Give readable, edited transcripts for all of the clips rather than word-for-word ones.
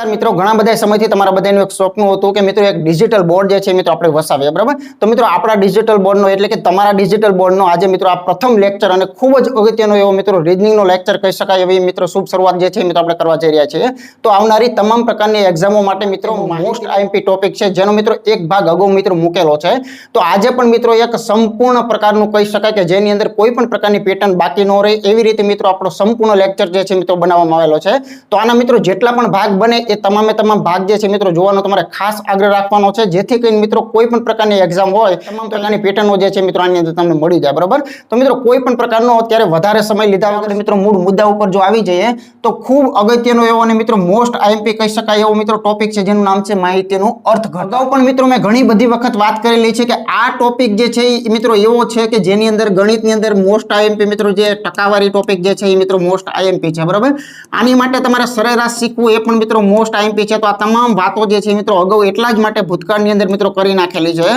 નમસ્કાર મિત્રો, ઘણા બધા સમયથી તમારા બધાનું એક સ્વપ્ન હતું કે મિત્રો એક ડિજિટલ બોર્ડ જે છે મિત્રો આપણે વસાવીએ, બરાબર? તો મિત્રો આપણા ડિજિટલ બોર્ડનો એટલે કે તમારા ડિજિટલ બોર્ડનો આજે મિત્રો આ પ્રથમ લેક્ચર અને ખૂબ જ અગત્યનો એવો મિત્રો રીઝનિંગનો લેક્ચર કહી શકાય એવી મિત્રો શુભ શરૂઆત જે છે મિત્રો આપણે કરવા જઈ રહ્યા છીએ. તો આવનારી તમામ પ્રકારની એક્ઝામો માટે મિત્રો મોસ્ટ આઈએમપી ટોપિક છે, જેનો મિત્રો એક ભાગ અગાઉ મિત્રો મૂકેલો છે. તો આજે પણ મિત્રો એક સંપૂર્ણ પ્રકારનું કહી શકાય કે જેની અંદર કોઈ પણ પ્રકારની પેટર્ન બાકી ન રહે એવી રીતે મિત્રો આપણો સંપૂર્ણ લેક્ચર જે છે મિત્રો બનાવવામાં આવેલો છે. તો આના મિત્રો જેટલા પણ ભાગ બને એ તમામે તમામ ભાગ જે છે મિત્રો જોવાનો તમારે ખાસ આગ્રહ રાખવાનો છે, જેથી કરીને મિત્રો કોઈ પણ પ્રકારની એક્ઝામ હોય તમામ પ્રકારની પેટર્નો જે છે મિત્રો આની અંદર તમને મળી જાય, બરાબર? તો મિત્રો કોઈ પણ પ્રકારનો અત્યારે વધારે સમય લીધા વગર મિત્રો મૂળ મુદ્દા ઉપર જો આવી જઈએ તો ખૂબ અગત્યનો એવો અને મિત્રો મોસ્ટ આઈએમપી કહી શકાય એવો મિત્રો ટોપિક છે, જેનું નામ છે માહિતીનું અર્થઘટન. અગાઉ પણ મિત્રો મેં ઘણી બધી વખત વાત કરેલી છે કે આ ટોપિક જે છે એ મિત્રો એવો છે કે જેની અંદર ગણિતની અંદર મોસ્ટ આઈએમપી મિત્રો જે ટકાવારી ટોપિક જે છે એ મિત્રો મોસ્ટ આઈએમપી છે, બરાબર? આની માટે તમારે સરેરાશ શીખવું એ પણ મિત્રો મોસ્ટ આઈએમપી છે. તો આ તમામ વાતો જે છે મિત્રો અગાઉ એટલા જ માટે ભૂતકાળની અંદર મિત્રો કરી નાખેલી છે.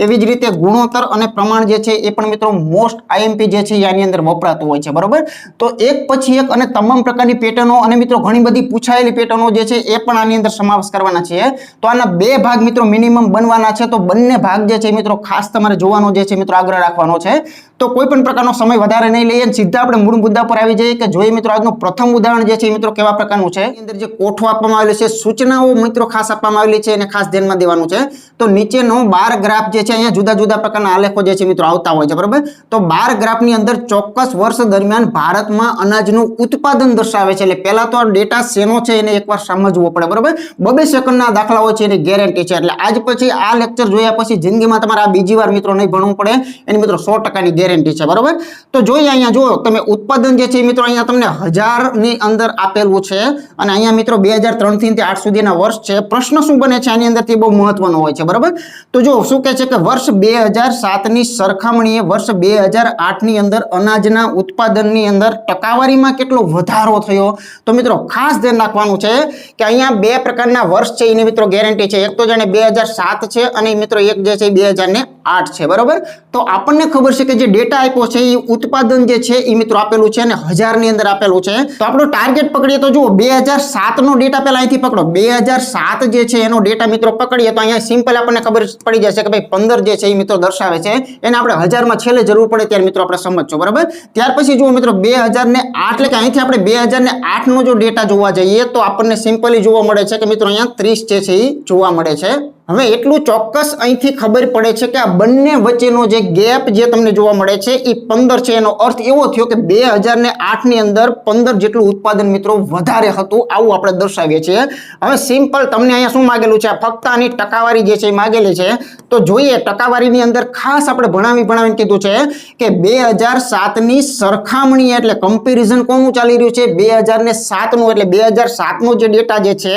એવી જ રીતે ગુણોત્તર અને પ્રમાણ જે છે એ પણ મિત્રો મોસ્ટ આઈએમપી જે છે આની અંદર વપરાતું હોય છે, બરાબર? તો એક પછી એક અને તમામ પ્રકારની પેટર્નો અને મિત્રો ઘણી બધી પૂછાયેલી પેટર્નો જે છે એ પણ આની અંદર સમાવેશ કરવાના છે. તો આના બે ભાગ મિત્રો મિનિમમ બનવાના છે. તો બંને ભાગ જે છે મિત્રો ખાસ તમારે જોવાનો જે છે મિત્રો આગ્રહ રાખવાનો છે. તો કોઈ પણ પ્રકારનો સમય વધારે નહીં લઈએ, સીધા આપણે મૂળ મુદ્દા પર આવી જઈએ કે જોઈએ મિત્રો આજનું પ્રથમ ઉદાહરણ જે છે મિત્રો કેવા પ્રકારનું છે. અંદર જે કોઠો આપવામાં આવેલો છે, સૂચનાઓ મિત્રો ખાસ આપવામાં આવેલી છે અને ખાસ ધ્યાનમાં દેવાનું છે. તો નીચેનો બાર ગ્રાફ જે છે અહીંયા જુદા જુદા પ્રકારના આલેખો જે છે મિત્રો આવતા હોય છે, બરાબર? તો બાર ગ્રાફની અંદર ચોક્કસ વર્ષ દરમિયાન ભારતમાં અનાજનું ઉત્પાદન દર્શાવે છે. એટલે પહેલા તો આ ડેટા શેનો છે એને એકવાર સમજવો પડે, બરાબર? 2 સેકન્ડના દાખલા હોય છે એની ગેરંટી છે. એટલે આજ પછી આ લેક્ચર જોયા પછી જિંદગીમાં તમારે આ બીજી વાર મિત્રો નહીં ભણવું પડે, એની મિત્રો 100%ની ગેરંટી છે, બરાબર? તો જોઈએ અહીંયા જો તમે ઉત્પાદન જે છે મિત્રો અહીંયા તમને 1000 ની અંદર આપેલું છે અને અહીંયા મિત્રો 2003 થી 8 સુધીના વર્ષ છે. પ્રશ્ન શું બને છે આની અંદરથી બહુ મહત્વનો હોય છે, બરાબર? તો જો શું કહે છે કે વર્ષ 2007 ની સરખામણીએ વર્ષ 2008 ની અંદર અનાજના ઉત્પાદનની અંદર ટકાવારીમાં કેટલો વધારો થયો. તો મિત્રો ખાસ ધ્યાન રાખવાનું છે કે અહીંયા બે પ્રકારના વર્ષ છે એની મિત્રો ગેરંટી છે. એક તો જાણે 2007 છે અને મિત્રો એક જે છે 2008 છે, બરાબર? તો આપણને ખબર છે કે જે ડેટા આપ્યો છે એ ઉત્પાદન જે છે એ મિત્રો આપેલું છે અને 1000 ની અંદર આપેલું છે. તો આપણો ટાર્ગેટ પકડીએ તો જુઓ 2007 નો ડેટા પહેલા અહીંથી પકડો. 2007 જે છે એનો ડેટા મિત્રો પકડીએ તો અહીંયા સિમ્પલ આપણને ખબર પડી જશે કે ભાઈ 15 જે છે એ મિત્રો દર્શાવે છે, એને આપણે 1000 માં છેલ્લે જરૂર પડે ત્યારે મિત્રો આપણે સમજજો, બરાબર? ત્યાર પછી જુઓ મિત્રો 2008 એટલે કે અહીંથી આપણે 2008 નો જો ડેટા જોવા જઈએ તો આપણને સિમ્પલી જોવા મળે છે કે મિત્રો અહીંયા 30 જે છે એ જોવા મળે છે. હવે એટલું ચોક્કસ અહીંથી ખબર પડે છે કે આ બંને વચ્ચેનો જે ગેપ જે તમને જોવા મળે છે એ 15 છે. એનો અર્થ એવો થયો કે 2008 ની અંદર 15 જેટલું ઉત્પાદન મિત્રો વધારે હતું, આવું આપણે દર્શાવીએ છીએ. હવે સિમ્પલ તમને અહીંયા શું માંગેલું છે, ફક્ત આની ટકાવારી જે છે એ માંગેલી છે. તો જોઈએ ટકાવારીની અંદર ખાસ આપણે ભણાવીને કીધું છે કે 2007 ની સરખામણી એટલે કમ્પેરિઝન કોનું ચાલી રહ્યું છે, 2007 નું. એટલે 2007 નો જે ડેટા જે છે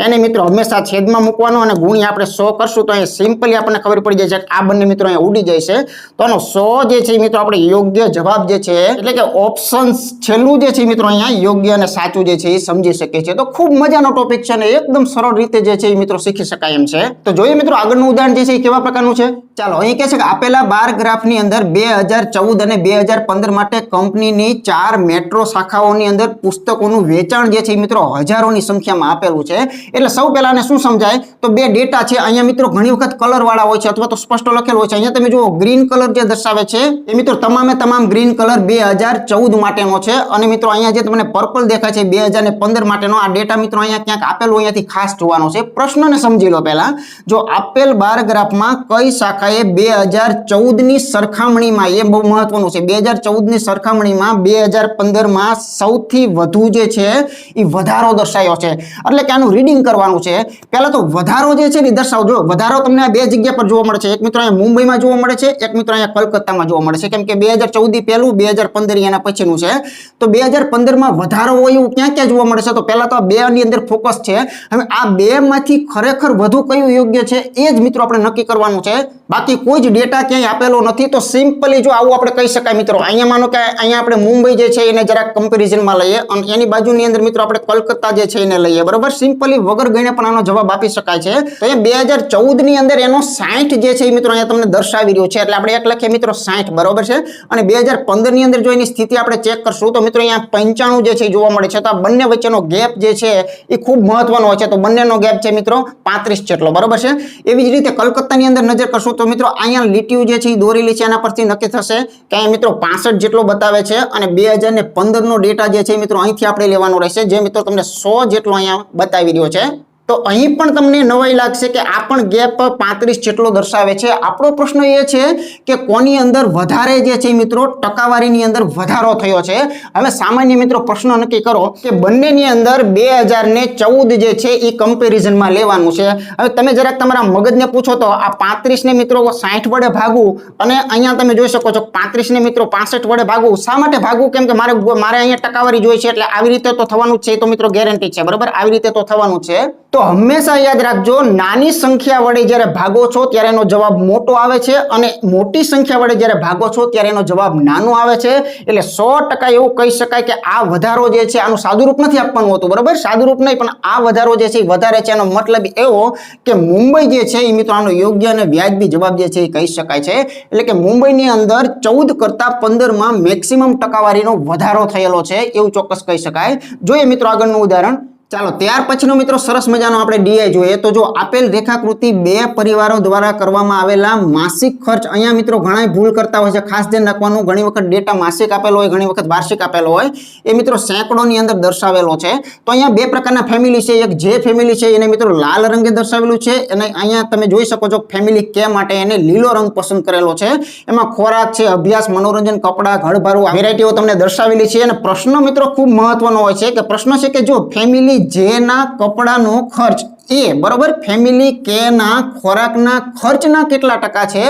એને મિત્રો હંમેશા છેદમાં મૂકવાનો અને ગુણ્યા આપણે 100 કરશું તો અહીંયા સિમ્પલી આપણને ખબર પડી જાય છે કે આ બંને મિત્રો અહીંયા ઉડી જાય છે. તો આનો 100 જે છે મિત્રો આપણે યોગ્ય જવાબ જે છે એટલે કે ઓપ્શન છેલ્લું જે છે મિત્રો અહીંયા યોગ્ય અને સાચું જે છે એ સમજી શકીએ છીએ. તો ખૂબ મજાનો ટોપિક છે અને એકદમ સરળ રીતે જે છે એ મિત્રો શીખી શકાય એમ છે. તો જોઈએ મિત્રો આગળનું ઉદાહરણ જે છે એ કેવા પ્રકારનું છે. ચાલો અહીં કહે છે કે આપેલા બાર ગ્રાફની અંદર 2014 અને 2015 માટે કંપનીની 4 મેટ્રો શાખાઓની અંદર પુસ્તકોનું વેચાણ જે છે એ મિત્રો હજારોની સંખ્યામાં આપેલું છે. એટલે સૌ પહેલા ને શું સમજાય તો બે ડેટા છે. અહીંયા મિત્રો ઘણી વખત કલર વાળા હોય છે અથવા તો સ્પષ્ટ લખેલું હોય છે. અહીંયા તમે જુઓ ગ્રીન કલર જે દર્શાવે છે એ મિત્રો તમામ ગ્રીન કલર 2014 માટેનો છે અને મિત્રો અહીંયા જે તમને પર્પલ દેખાય છે 2015 માટેનો. આ ડેટા મિત્રો અહીંયા ક્યાંક આપેલું અહીંયાથી ખાસ જોવાનો છે. પ્રશ્નને સમજી લો પહેલા. જો આપેલ બાર ગ્રાફમાં કઈ શાખાએ 2014 ની સરખામણીમાં, એ બહુ મહત્વનું છે, 2014 ની સરખામણીમાં 2015 માં સૌથી વધુ જે છે એ વધારો દર્શાવ્યો છે. એટલે કે આનું રીડિંગ કરવાનું છે. પહેલા તો વધારો જે છે ને દર્શાવજો. વધારો તમને આ બે જગ્યા પર જોવા મળે છે. એક મિત્રો અહીંયા મુંબઈમાં જોવા મળે છે, એક મિત્રો અહીંયા કલકત્તામાં જોવા મળે છે. કેમ કે 2014 પહેલું, 2015 એના પછીનું છે. તો 2015 માં વધારો હોય એવું ક્યાં ક્યાં જોવા મળે છે. તો પહેલા તો આ બે ની અંદર ફોકસ છે. હવે આ બે માંથી ખરેખર વધુ કયું યોગ્ય છે એ જ મિત્રો આપણે નક્કી કરવાનું છે. બાકી કોઈ જ ડેટા ક્યાંય આપેલો નથી. તો સિમ્પલી જો આવું આપણે કહી શકાય મિત્રો. અહીંયા માનો કે અહીંયા આપણે મુંબઈ જે છે એને જરાક કમ્પેરિઝનમાં લઈએ અને એની બાજુની અંદર મિત્રો આપણે કલકત્તા જે છે એને લઈએ, બરાબર? સિમ્પલી વગર ગણીને પણ આનો જવાબ આપી શકાય છે. તો અહીંયા 2014 ની અંદર એનો 60 જે છે એ મિત્રો અહીંયા તમને દર્શાવી રહ્યો છે, એટલે આપણે એક લખીએ મિત્રો 60 બરોબર છે, અને 2015 ની અંદર જો એની સ્થિતિ આપણે ચેક કરશું તો મિત્રો અહીંયા 95 જે છે એ જોવા મળે છે, તો આ બંને વચ્ચેનો ગેપ જે છે એ ખૂબ મહત્વનો હોય છે, તો બંનેનો ગેપ છે મિત્રો 35 જેટલો બરોબર છે। એવી જ રીતે કલકત્તાની અંદર નજર કરશું તો મિત્રો અહીંયા લીટીઓ જે છે એ દોરેલી છે, એના પરથી નક્કી થશે કે અહીંયા મિત્રો 65 જેટલો બતાવે છે, અને 2015 નો ડેટા જે છે મિત્રો અહીંથી આપણે લેવાનો રહેશે, જે મિત્રો તમને 100 જેટલો અહીંયા બતાવી રહ્યો છે। તો અહીં પણ તમને નવાઈ લાગશે કે આ પણ ગેપ 35 જેટલો દર્શાવે છે। આપણો પ્રશ્ન એ છે કે કોની અંદર વધારે જે છે મિત્રો ટકાવારીની અંદર વધારો થયો છે। હવે સામાન્ય મિત્રો પ્રશ્ન નક્કી કરો કે બંનેની અંદર 2014 જે છે એ કમ્પેરિઝનમાં લેવાનું છે। હવે તમે જરાક તમારા મગજને પૂછો તો આ 35 ને મિત્રો 60 વડે ભાગવું, અને અહીંયા તમે જોઈ શકો છો 35 ને મિત્રો 65 વડે ભાગવું, શા માટે ભાગવું? કેમ કે મારે અહીંયા ટકાવારી જોઈએ છે, એટલે આવી રીતે તો થવાનું જ છે, તો મિત્રો ગેરંટી છે બરાબર, આવી રીતે તો થવાનું છે। તો હંમેશા યાદ રાખજો, નાની સંખ્યા વડે જ્યારે ભાગો છો ત્યારે એનો જવાબ મોટો આવે છે, અને મોટી સંખ્યા વડે જ્યારે ભાગો છો ત્યારે એનો જવાબ નાનો આવે છે। એટલે 100% એવું કહી શકાય કે આ વધારો જે છે આનું સાદુરૂપ નથી આપવાનું હોતું બરાબર, સાદુરૂપ નહીં, પણ આ વધારો જે છે એ વધારે છે, એનો મતલબ એવો કે મુંબઈ જે છે એ મિત્રો આનો યોગ્ય અને વ્યાજબી જવાબ જે છે એ કહી શકાય છે। એટલે કે મુંબઈની અંદર 14 કરતા 15 મેક્સિમમ ટકાવારીનો વધારો થયેલો છે, એવું ચોક્કસ કહી શકાય। જોઈએ મિત્રો આગળનું ઉદાહરણ। ચાલો ત્યાર પછીનો મિત્રો સરસ મજાનો આપણે ડીઆઈ જોઈએ। તો જો આપેલ રેખાકૃતિ બે પરિવારો દ્વારા કરવામાં આવેલા માસિક ખર્ચ, અહીંયા મિત્રો ઘણા ભૂલ કરતા હોય છે, ખાસ ધ્યાન રાખવાનું, ઘણી વખત ડેટા માસિક આપેલો હોય, ઘણી વખત વાર્ષિક આપેલો હોય, એ મિત્રો સેંકડોની અંદર દર્શાવેલો છે। તો અહીંયા બે પ્રકારના ફેમિલી છે, એક જે ફેમિલી છે એને મિત્રો લાલ રંગે દર્શાવેલું છે, અને અહીંયા તમે જોઈ શકો છો ફેમિલી કે માટે એને લીલો રંગ પસંદ કરેલો છે। એમાં ખોરાક છે, અભ્યાસ, મનોરંજન, કપડાં, ઘરભાડું, વેરાયટીઓ તમને દર્શાવેલી છે। અને પ્રશ્ન મિત્રો ખૂબ મહત્વનો હોય છે, કે પ્રશ્ન છે કે જો ફેમિલી જેના કપડાનો ખર્ચ એ બરોબર ફેમિલી કે ના ખોરાકના ખર્ચના કેટલા ટકા છે,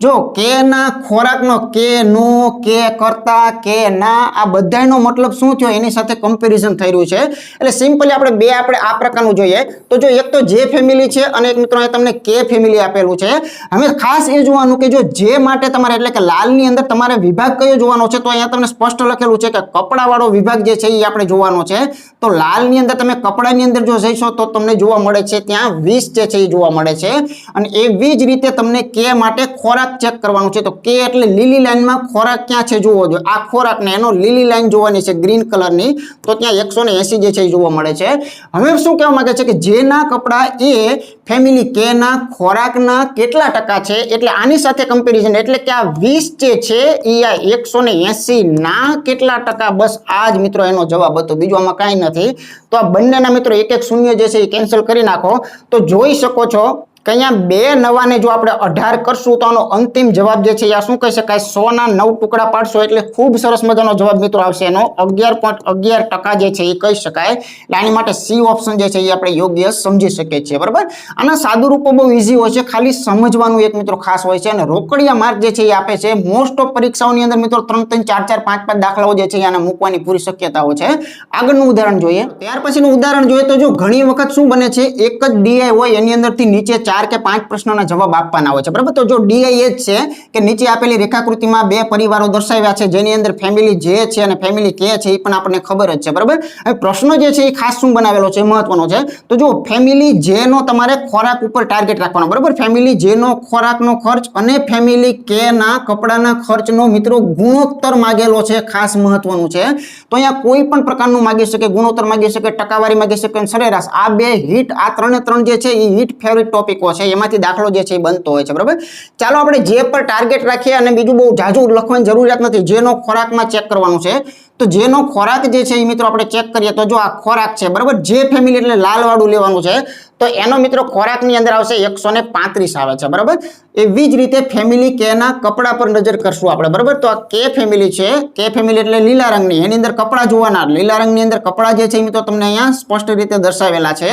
જો કે ના ખોરાકનો કે નો કે કરતા કે ના આ બધાનો મતલબ શું થયો એની સાથે કમ્પેરિઝન થઈ રહ્યું છે। એટલે સિમ્પલી આપણે આ પ્રકારનું જોઈએ। તો જો એક તો જે ફેમિલી છે અને એક મિત્રો તમને કે ફેમિલી આપેલું છે। હવે ખાસ એ જોવાનું કે જો જે માટે તમારે એટલે કે લાલની અંદર તમારે વિભાગ કયો જોવાનો છે, તો અહીંયા તમને સ્પષ્ટ લખેલું છે કે કપડાવાળો વિભાગ જે છે એ આપણે જોવાનો છે। તો લાલની અંદર તમે કપડાની અંદર જો જઈશો તો તમને જોવા મળે છે ત્યાં 20 જે છે એ જોવા મળે છે, અને એવી જ રીતે તમને કે માટે ખોરાક ચેક કરવાનું છે। તો કે એટલે લીલી લાઈનમાં ખોરાક ક્યાં છે જોવો જોઈએ, આ ખોરાક ને એનો લીલી લાઈન જોવાની છે ગ્રીન કલરની, તો ત્યાં 180 જે છે એ જોવા મળે છે। હવે શું કહેવા માંગે છે કે જેના કપડા એ ફેમિલી કે ના ખોરાકના કેટલા ટકા છે, એટલે આની સાથે કમ્પેરિઝન, એટલે કે આ 20 જે છે એ આ 180 ના કેટલા ટકા, બસ આ જ મિત્રો એનો જવાબ હતો, બીજું આમાં કાંઈ નથી। તો આ બંનેના મિત્રો એક એક શૂન્ય જે છે એ કેન્સલ કરી નાખો, તો જોઈ શકો છો કે અહીંયા બે નવાને જો આપણે 18 કરશું તો આનો અંતિમ જવાબ જે છે આ શું કહી શકાય, 100 ના 9 ટુકડા પાડશો એટલે ખૂબ સરસ મજાનો જવાબ મિત્રો આવશે, એનો 11.11% જે છે એ કહી શકાય। એટલે આની માટે સી ઓપ્શન જે છે એ આપણે યોગ્ય સમજી શકીએ છીએ બરાબર। આના સાદું રૂપો બહુ ઈઝી હોય છે, ખાલી સમજવાનું એક મિત્રો ખાસ હોય છે, અને રોકડિયા માર્ક જે છે એ આપે છે। મોસ્ટ ઓફ પરીક્ષાઓની અંદર મિત્રો 3 3 4 4 5 5 દાખલાઓ જે છે આને મૂકવાની પૂરી શક્યતાઓ છે। આગળનું ઉદાહરણ જોઈએ। ત્યાર પછીનું ઉદાહરણ જોઈએ તો જો ઘણી વખત શું બને છે, એક જ ડીઆઈ હોય એની અંદરથી નીચે 4 કે 5 પ્રશ્નોના જવાબ આપવાના હોય છે બરાબર। તો જો ડીઆઈ એ જ છે કે નીચે આપેલી રેખાકૃતિમાં બે પરિવારો દર્શાવ્યા છે, જેની અંદર ફેમિલી જે છે અને ફેમિલી કે છે એ પણ આપણને ખબર જ છે બરાબર। હવે પ્રશ્ન જે છે એ ખાસ શું બનાવેલો છે, મહત્વનો છે। તો જો ફેમિલી જે નો તમારે ખોરાક ઉપર ટાર્ગેટ રાખવાનો બરાબર, ફેમિલી જે નો ખોરાકનો ખર્ચ અને ફેમિલી કે ના કપડાના ખર્ચનો મિત્રો ગુણોત્તર માગેલો છે, ખાસ મહત્વનું છે। તો અહીંયા કોઈ પણ પ્રકારનું માગી શકે, ગુણોત્તર માગી શકે, ટકાવારી માગી શકે, સરેરાશ, આ બે હિટ, આ ત્રણે ત્રણ જે છે એ હિટ ફેવરિટ ટોપિકો છે, એમાંથી દાખલો જે છે એ બનતો હોય છે બરાબર। ચાલો આપણે જે પર ટાર્ગેટ રાખીએ, અને બીજું બહુ જાજુ લખવાની જરૂરિયાત નથી, જેનો ખોરાકમાં ચેક કરવાનું છે। તો જેનો ખોરાક જે છે એ મિત્રો આપણે ચેક કરીએ તો જો આ ખોરાક છે બરાબર, જે ફેમિલી એટલે લાલ વાળું લેવાનું છે, તો એનો મિત્રો ખોરાકની અંદર આવશે 135 આવે છે બરાબર। એવી જ રીતે ફેમિલી કે ના કપડા પર નજર કરશું આપણે બરાબર। તો આ કે ફેમિલી છે, કે ફેમિલી એટલે લીલા રંગની, એની અંદર કપડા જોવાના, લીલા રંગની અંદર કપડા જે છે એ મિત્રો તમને અહીંયા સ્પષ્ટ રીતે દર્શાવેલા છે।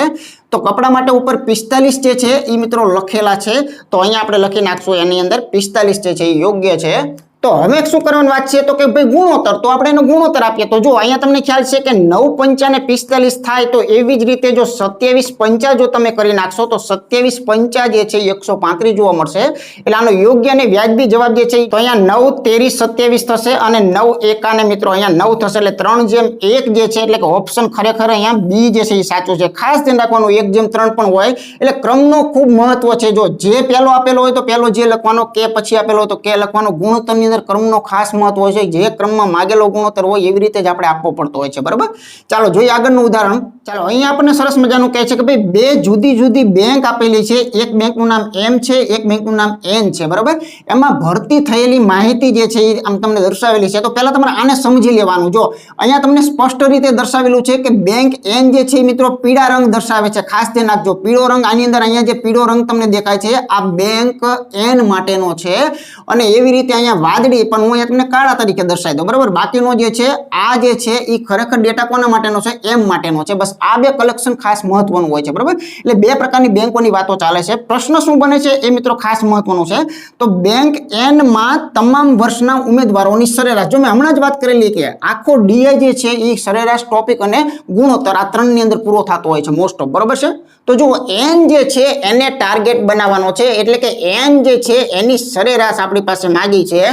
તો કપડા માટે ઉપર 45 જે છે એ મિત્રો લખેલા છે, તો અહીંયા આપણે લખી નાખશું એની અંદર 45 જે છે એ યોગ્ય છે। તો હવે શું કરવાની વાત છે તો કે ભાઈ ગુણોત્તર, તો આપણે એનો ગુણોત્તર આપીએ. તો જો અહીંયા તમને ખ્યાલ છે કે 9 પંચા ને 45 થાય, તો એવી જ રીતે જો 27 પંચા જો તમે કરી નાખશો તો 27 પંચા જે છે 135 જોવા મળશે. એટલે આનો યોગ્ય અને વ્યાજબી જવાબ જે છે તો અહીંયા 9 તેરી 27 થશે અને 9 એકાને મિત્રો અહીંયા 9 થશે. એટલે 3:1 જે છે એટલે કે ઓપ્શન ખરેખર અહીંયા બી જે છે એ સાચું છે. ખાસ ધ્યાન રાખવાનું 1:3 પણ હોય એટલે ક્રમનો ખૂબ મહત્વ છે. જો જે પહેલો આપેલો હોય તો પહેલો જે લખવાનો, કે પછી આપેલો હોય તો કે લખવાનો. ગુણોત્તરની અંદર ક્રમનો ખાસ મહત્વ હોય છે. જે ક્રમમાં માગેલો ગુણોત્તર હોય એવી રીતે જ આપણે આપવો પડતો હોય છે. બરાબર, ચાલો જોઈએ આગળનું ઉદાહરણ. ચાલો અહીંયા આપણને સરસ મજાનું કહે છે કે ભાઈ બે જુદી જુદી બેંક આપેલી છે. એક બેંકનું નામ એમ છે, એક બેંકનું નામ એન છે. બરાબર, એમાં ભરતી થયેલી માહિતી જે છે એ આમ તમને દર્શાવેલી છે. તો પહેલા તમારે આને સમજી લેવાનું. જો અહીંયા તમને સ્પષ્ટ રીતે દર્શાવેલું છે કે બેંક એન જે છે મિત્રો પીળા રંગ દર્શાવે છે. ખાસ ધ્યાન રાખજો, પીળો રંગ આની અંદર અહીંયા જે પીળો રંગ તમને દેખાય છે આ બેંક એન માટેનો છે. અને એવી રીતે અહીંયા વાદળી પણ હું તમને કાળા તરીકે દર્શાવી દઉં. બરાબર, બાકીનો જે છે આ જે છે એ ખરેખર ડેટા કોના માટેનો છે? એમ માટેનો છે. બસ આ બે કલેક્શન ખાસ મહત્વનું હોય છે. બરાબર, એટલે બે પ્રકારની બેંકોની વાતો ચાલે છે. પ્રશ્ન શું બને છે એ મિત્રો ખાસ મહત્વનું છે. તો બેંક એન માં તમામ વર્ષના ઉમેદવારોની સરેરાશ, જો મેં હમણાં જ વાત કરેલી કે આખો ડીઆઈ જે છે એ સરેરાશ, ટોપિક અને ગુણોત્તર આ ત્રણની અંદર પૂરો થતો હોય છે મોસ્ટ ઓફ. બરાબર છે, તો જો એન જે છે એને ટાર્ગેટ બનાવવાનો છે. એટલે કે એન જે છે એની સરેરાશ આપણી પાસે માગી છે.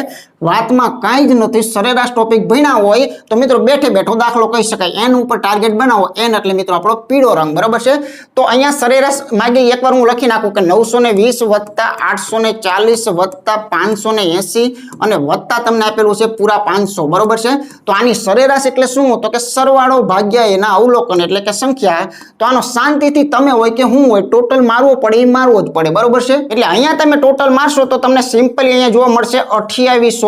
વાતમાં કાંઈ જ નથી. સરેરાશ ટોપિક ભણ્યા હોય તો મિત્રો બેઠે બેઠો દાખલો કહી શકાય. એન ઉપર ટાર્ગેટ બનાવો. એન એટલે મિત્રો આપણો પીળો રંગ. બરાબર છે, તો અહીંયા સરેરાશ માગી એકવાર હું લખી નાખું કે 920 વત્તા 840 વત્તા 580 અને વત્તા તમને આપેલું છે પૂરા 500. બરોબર છે, તો આની સરેરાશ એટલે શું? તો કે સરવાળો ભાગ્યા એના અવલોકન એટલે કે સંખ્યા. તો આનો શાંતિથી તમે હોય કે હું હોય ટોટલ મારવો પડે, એ મારવો જ પડે. બરોબર છે, એટલે અહીંયા તમે ટોટલ મારશો તો તમને સિમ્પલી અહીંયા જોવા મળશે 2840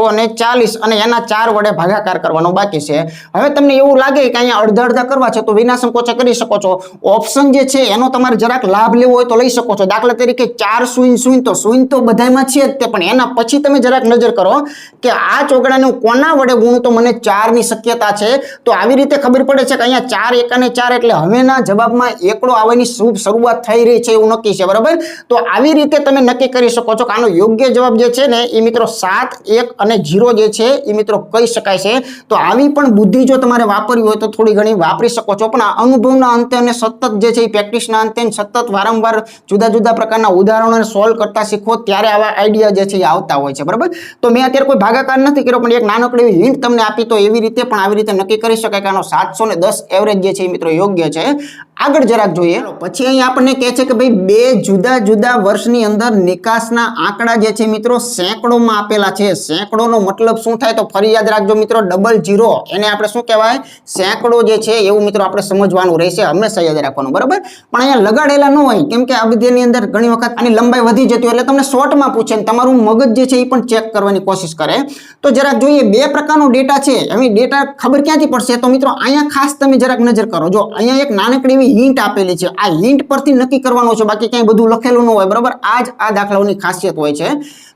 અને એના 4 વડે ભાગાકાર કરવાનો બાકી છે. હવે તમને એવું લાગે કે અહીંયા અડધા અડધા કરવા છે તો વિના સંકોચે કરી શકો છો. ઓપ્શન જે છે એનો તમારે જરાક લાભ લેવો હોય તો લઈ શકો છો. દાખલા તરીકે 4 તો શૂન્ય તો બધામાં છે જ તે, પણ એના પછી તમે જરાક નજર કરો કે આ ચોગડાનું કોના વડે ગુણું તો મને 4 ની શક્યતા છે. તો આવી રીતે ખબર પડે છે કે અહીંયા 4 એકાને 4 એટલે હવેના જવાબમાં એકડો આવવાની શુભ શરૂઆત થઈ રહી છે એવું નક્કી છે. બરાબર, તો આવી રીતે તમે નક્કી કરી શકો છો કે આનો યોગ્ય જવાબ જે છે ને એ મિત્રો 7 1 અને 0 જે છે એ મિત્રો કહી શકાય છે. તો આવી પણ બુદ્ધિ જો તમારે વાપરવી હોય તો થોડી ઘણી વાપરી શકો છો. પણ આ અનુભવના અંતે અને સતત જે છે એ પ્રેક્ટિસના અંતે સતત વારંવાર જુદા જુદા પ્રકારના ઉદાહરણોને સોલ્વ કરતા શીખો ત્યારે આવા આઈડિયા જે છે એ આવતા હોય છે. બરાબર, તો મેં અત્યારે કોઈ ભાગાકાર નથી કર્યો પણ એક નાનકડી એવી હિન્ટ તમને આપી. તો એવી રીતે પણ આવી રીતે નક્કી કરી શકાય કે આનો 710 એવરેજ જે છે એ મિત્રો યોગ્ય છે. આગળ જરાક જોઈએ. પછી અહીં આપણને કહે છે કે ભાઈ બે જુદા જુદા વર્ષની અંદર નિકાસના આંકડા જે છે મિત્રો સેંકડોમાં આપેલા છે. સેંકડોનો મતલબ શું થાય તો ફરી યાદ રાખજો મિત્રો, 00 એને આપણે શું કહેવાય? સેંકડો જે છે એવું મિત્રો આપણે સમજવાનું રહેશે, હંમેશા યાદ રાખવાનું. બરાબર, પણ અહીંયા લગાડેલા ન હોય કેમ કે આ બધીની અંદર ઘણી વખત આની લંબાઈ વધી જતી હોય એટલે તમને શોર્ટમાં પૂછે ને તમારું મગજ જે છે એ પણ ચેક કરવાની કોશિશ કરે. તો જરાક જોઈએ, બે પ્રકારનો ડેટા છે. એની ડેટા ખબર ક્યાંથી પડશે? તો મિત્રો અહીંયા ખાસ તમે જરાક નજર કરો. જો અહીંયા એક નાનકડી એવી હિન્ટ આપેલી છે. આ હિન્ટ પરથી નક્કી કરવાનું છે, બાકી ક્યાંય બધું લખેલું ન હોય. બરાબર, આ દાખલાઓની ખાસિયત હોય છે.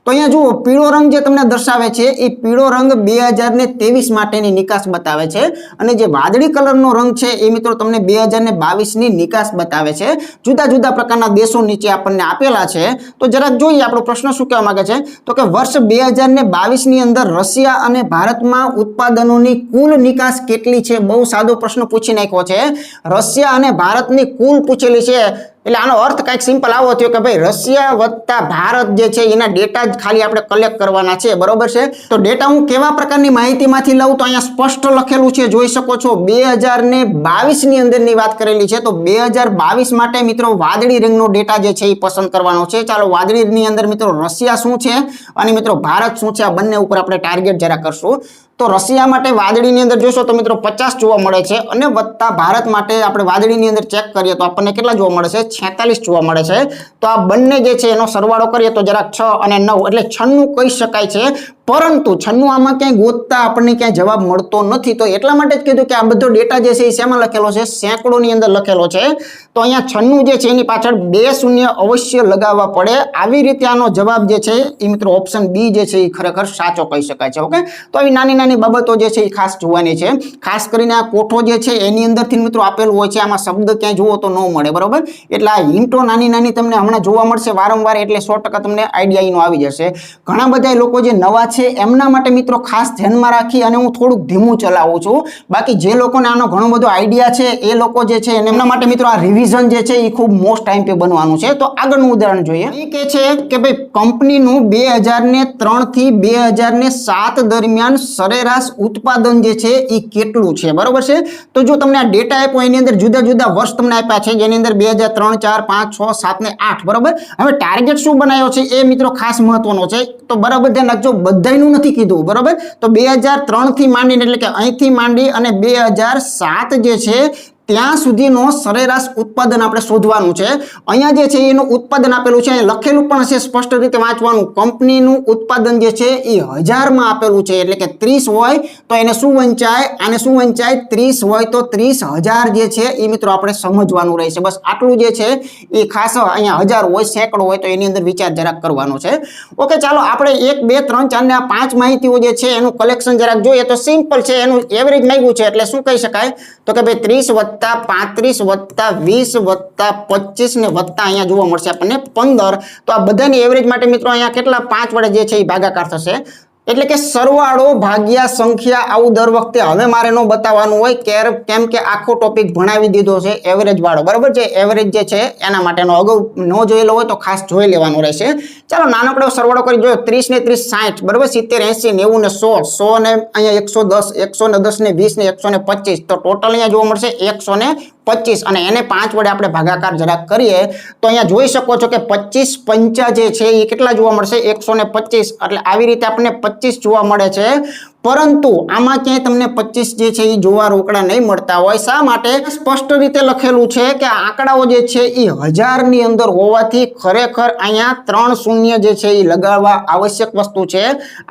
તો અહીંયા જુઓ, પીળો રંગ જે તમને દર્શાવે છે એ પીળો રંગ 2023 માટેની નિકાસ બતાવે છે અને જે વાદળી કલરનો રંગ છે એ મિત્રો તમને 2022 ની નિકાસ બતાવે છે. જુદા જુદા પ્રકારના દેશો નીચે આપણને આપેલા છે. તો જરાક જોઈએ આપણો પ્રશ્ન શું કહેવા માંગે છે. તો કે વર્ષ 2022 ની અંદર રશિયા અને ભારતમાં ઉત્પાદનોની કુલ નિકાસ કેટલી છે? બહુ સાદો પ્રશ્ન પૂછી નાખ્યો છે. રશિયા અને ભારતની કુલ પૂછેલી છે. એટલે આનો અર્થ કંઈક સિમ્પલ આવો થયો કે ભાઈ રશિયા વત્તા ભારત જે છે એના ડેટા જ ખાલી આપણે કલેક્ટ કરવાના છે. બરોબર છે, તો ડેટા હું કેવા પ્રકારની માહિતીમાંથી લઉં તો અહીંયા સ્પષ્ટ લખેલું છે, જોઈ શકો છો. 2022 ની અંદરની વાત કરેલી છે. તો 2022 માટે મિત્રો વાદળી રંગનો ડેટા જે છે એ પસંદ કરવાનો છે. ચાલો વાદળીની અંદર મિત્રો રશિયા શું છે અને મિત્રો ભારત શું છે, આ બંને ઉપર આપણે ટાર્ગેટ જરા કરશું. તો રશિયા માટે વાદળીની અંદર જોશો તો મિત્રો 50 જોવા મળે છે અને વત્તા ભારત માટે આપણે વાદળીની અંદર ચેક કરીએ તો આપણને કેટલા જોવા મળે છે? 46 જોવા મળે છે. તો આ બંને જે છે એનો સરવાળો કરીએ તો જરાક 6 અને 9 એટલે 96 કહી શકાય છે. પરંતુ 96 આમાં ક્યાંય ગોતતા આપણને ક્યાંય જવાબ મળતો નથી. તો એટલા માટે જ કીધું કે આ બધો ડેટા જે છે એ શેમાં લખેલો છે? સેંકડોની અંદર લખેલો છે. તો અહીંયા 96 જે છે એની પાછળ 2 શૂન્ય અવશ્ય લગાવવા પડે. આવી રીતે આનો જવાબ જે છે એ મિત્રો ઓપ્શન બી જે છે એ ખરેખર સાચો કહી શકાય છે. ઓકે, તો આવી નાની નાની બાબતો જે છે એ ખાસ જોવાની છે. ખાસ કરીને આ કોઠો જે છે એની અંદરથી મિત્રો આપેલું હોય છે, આમાં શબ્દ ક્યાંય જુઓ તો ન મળે. બરોબર, એટલે આ હિન્ટો નાની નાની તમને હમણાં જોવા મળશે વારંવાર, એટલે 100% તમને આઈડિયા એનો આવી જશે. ઘણા બધા લોકો જે નવા છે એમના માટે મિત્રો ખાસ ધ્યાનમાં રાખી અને હું થોડુંક ધીમું ચલાવું છું. બાકી જે લોકોને આનો ઘણો બધો આઈડિયા છે એ લોકો જે છે એમના માટે મિત્રો આ રિવિઝન જે છે એ ખૂબ મોસ્ટ ટાઈમ પે બનવાનું છે. તો આગળનું ઉદાહરણ જોઈએ. એ કહે છે કે ભાઈ કંપનીનું 2003 થી 2007 દરમિયાન સરેરાશ ઉત્પાદન જે છે એ કેટલું છે, બરોબર છે. તો જો તમને આ ડેટા આપ્યો એની અંદર જુદા જુદા વર્ષ તમને આપ્યા છે, જેની અંદર 2003, 4, 5, 6, 7 ને 8, બરોબર. હવે ટાર્ગેટ શું બનાવ્યો છે એ મિત્રો ખાસ મહત્વનો છે. તો બરાબર ધ્યાન રાખજો, બધાયનું નથી કીધું, બરોબર. તો 2003 થી માંડીને એટલે કે અહીંથી માંડી અને 2007 જે છે ત્યાં સુધીનો સરેરાશ ઉત્પાદન આપણે શોધવાનું છે. અહીંયા જે છે એનું ઉત્પાદન આપેલું છે, લખેલું પણ છે, સ્પષ્ટ રીતે વાંચવાનું. કંપનીનું ઉત્પાદન જે છે એ 1000માં આપેલું છે, એટલે કે 30 હોય તો એને શું વંચાય, આને શું વંચાય, 30 હોય તો 30,000 જે છે એ મિત્રો આપણે સમજવાનું રહેશે. બસ આટલું જે છે એ ખાસ. અહીંયા 1000 હોય, સેંકડો હોય તો એની અંદર વિચાર જરાક કરવાનો છે. ઓકે, ચાલો આપણે 1, 2, 3, 4 ને આ 5 માહિતીઓ જે છે એનું કલેક્શન જરાક જોઈએ તો સિમ્પલ છે. એનું એવરેજ માંગ્યું છે એટલે શું કહી શકાય તો કે ભાઈ 30 + 35 + 20 + 25 ને વત્તા અહીંયા જોવા મળશે આપણને 15. તો આ બધાની એવરેજ માટે મિત્રો અહીંયા કેટલા 5 વડે જે છે એ ભાગાકાર થશે. એટલે કે સરવાળો ભાગ્યા સંખ્યા. આવું દર વખતે હવે મારે ન બતાવવાનું હોય, કેમ કે આખો ટોપિક ભણાવી દીધો છે એવરેજ વાળો, બરાબર. જે એવરેજ જે છે એના માટેનો અગાઉ ન જોયેલો હોય તો ખાસ જોઈ લેવાનું રહેશે. ચાલો નાનકડો સરવાળો કરી જોયો. 30 ને 30 60, બરાબર. 70, 80, 90 ને 100, 100 ને અહીંયા 110, 110 ને 20 ને 125. તો ટોટલ અહીંયા જોવા મળશે 125 અને એને 5 વડે આપણે ભાગાકાર જરાક કરીએ તો અહીંયા જોઈ શકો છો કે 25 પંચા જે છે એ કેટલા જોવા મળશે 125. એટલે આવી રીતે આપણને 25 જોવા મળે છે. પરંતુ આમાં ક્યાંય તમને 25 જે છે એ જોવા રોકડા નહીં મળતા હોય. શા માટે? સ્પષ્ટ રીતે લખેલું છે કે આંકડાઓ જે છે એ 1000 ની અંદર હોવાથી ખરેખર અહીંયા 3 શૂન્ય જે છે એ લગાવવા આવશ્યક વસ્તુ છે.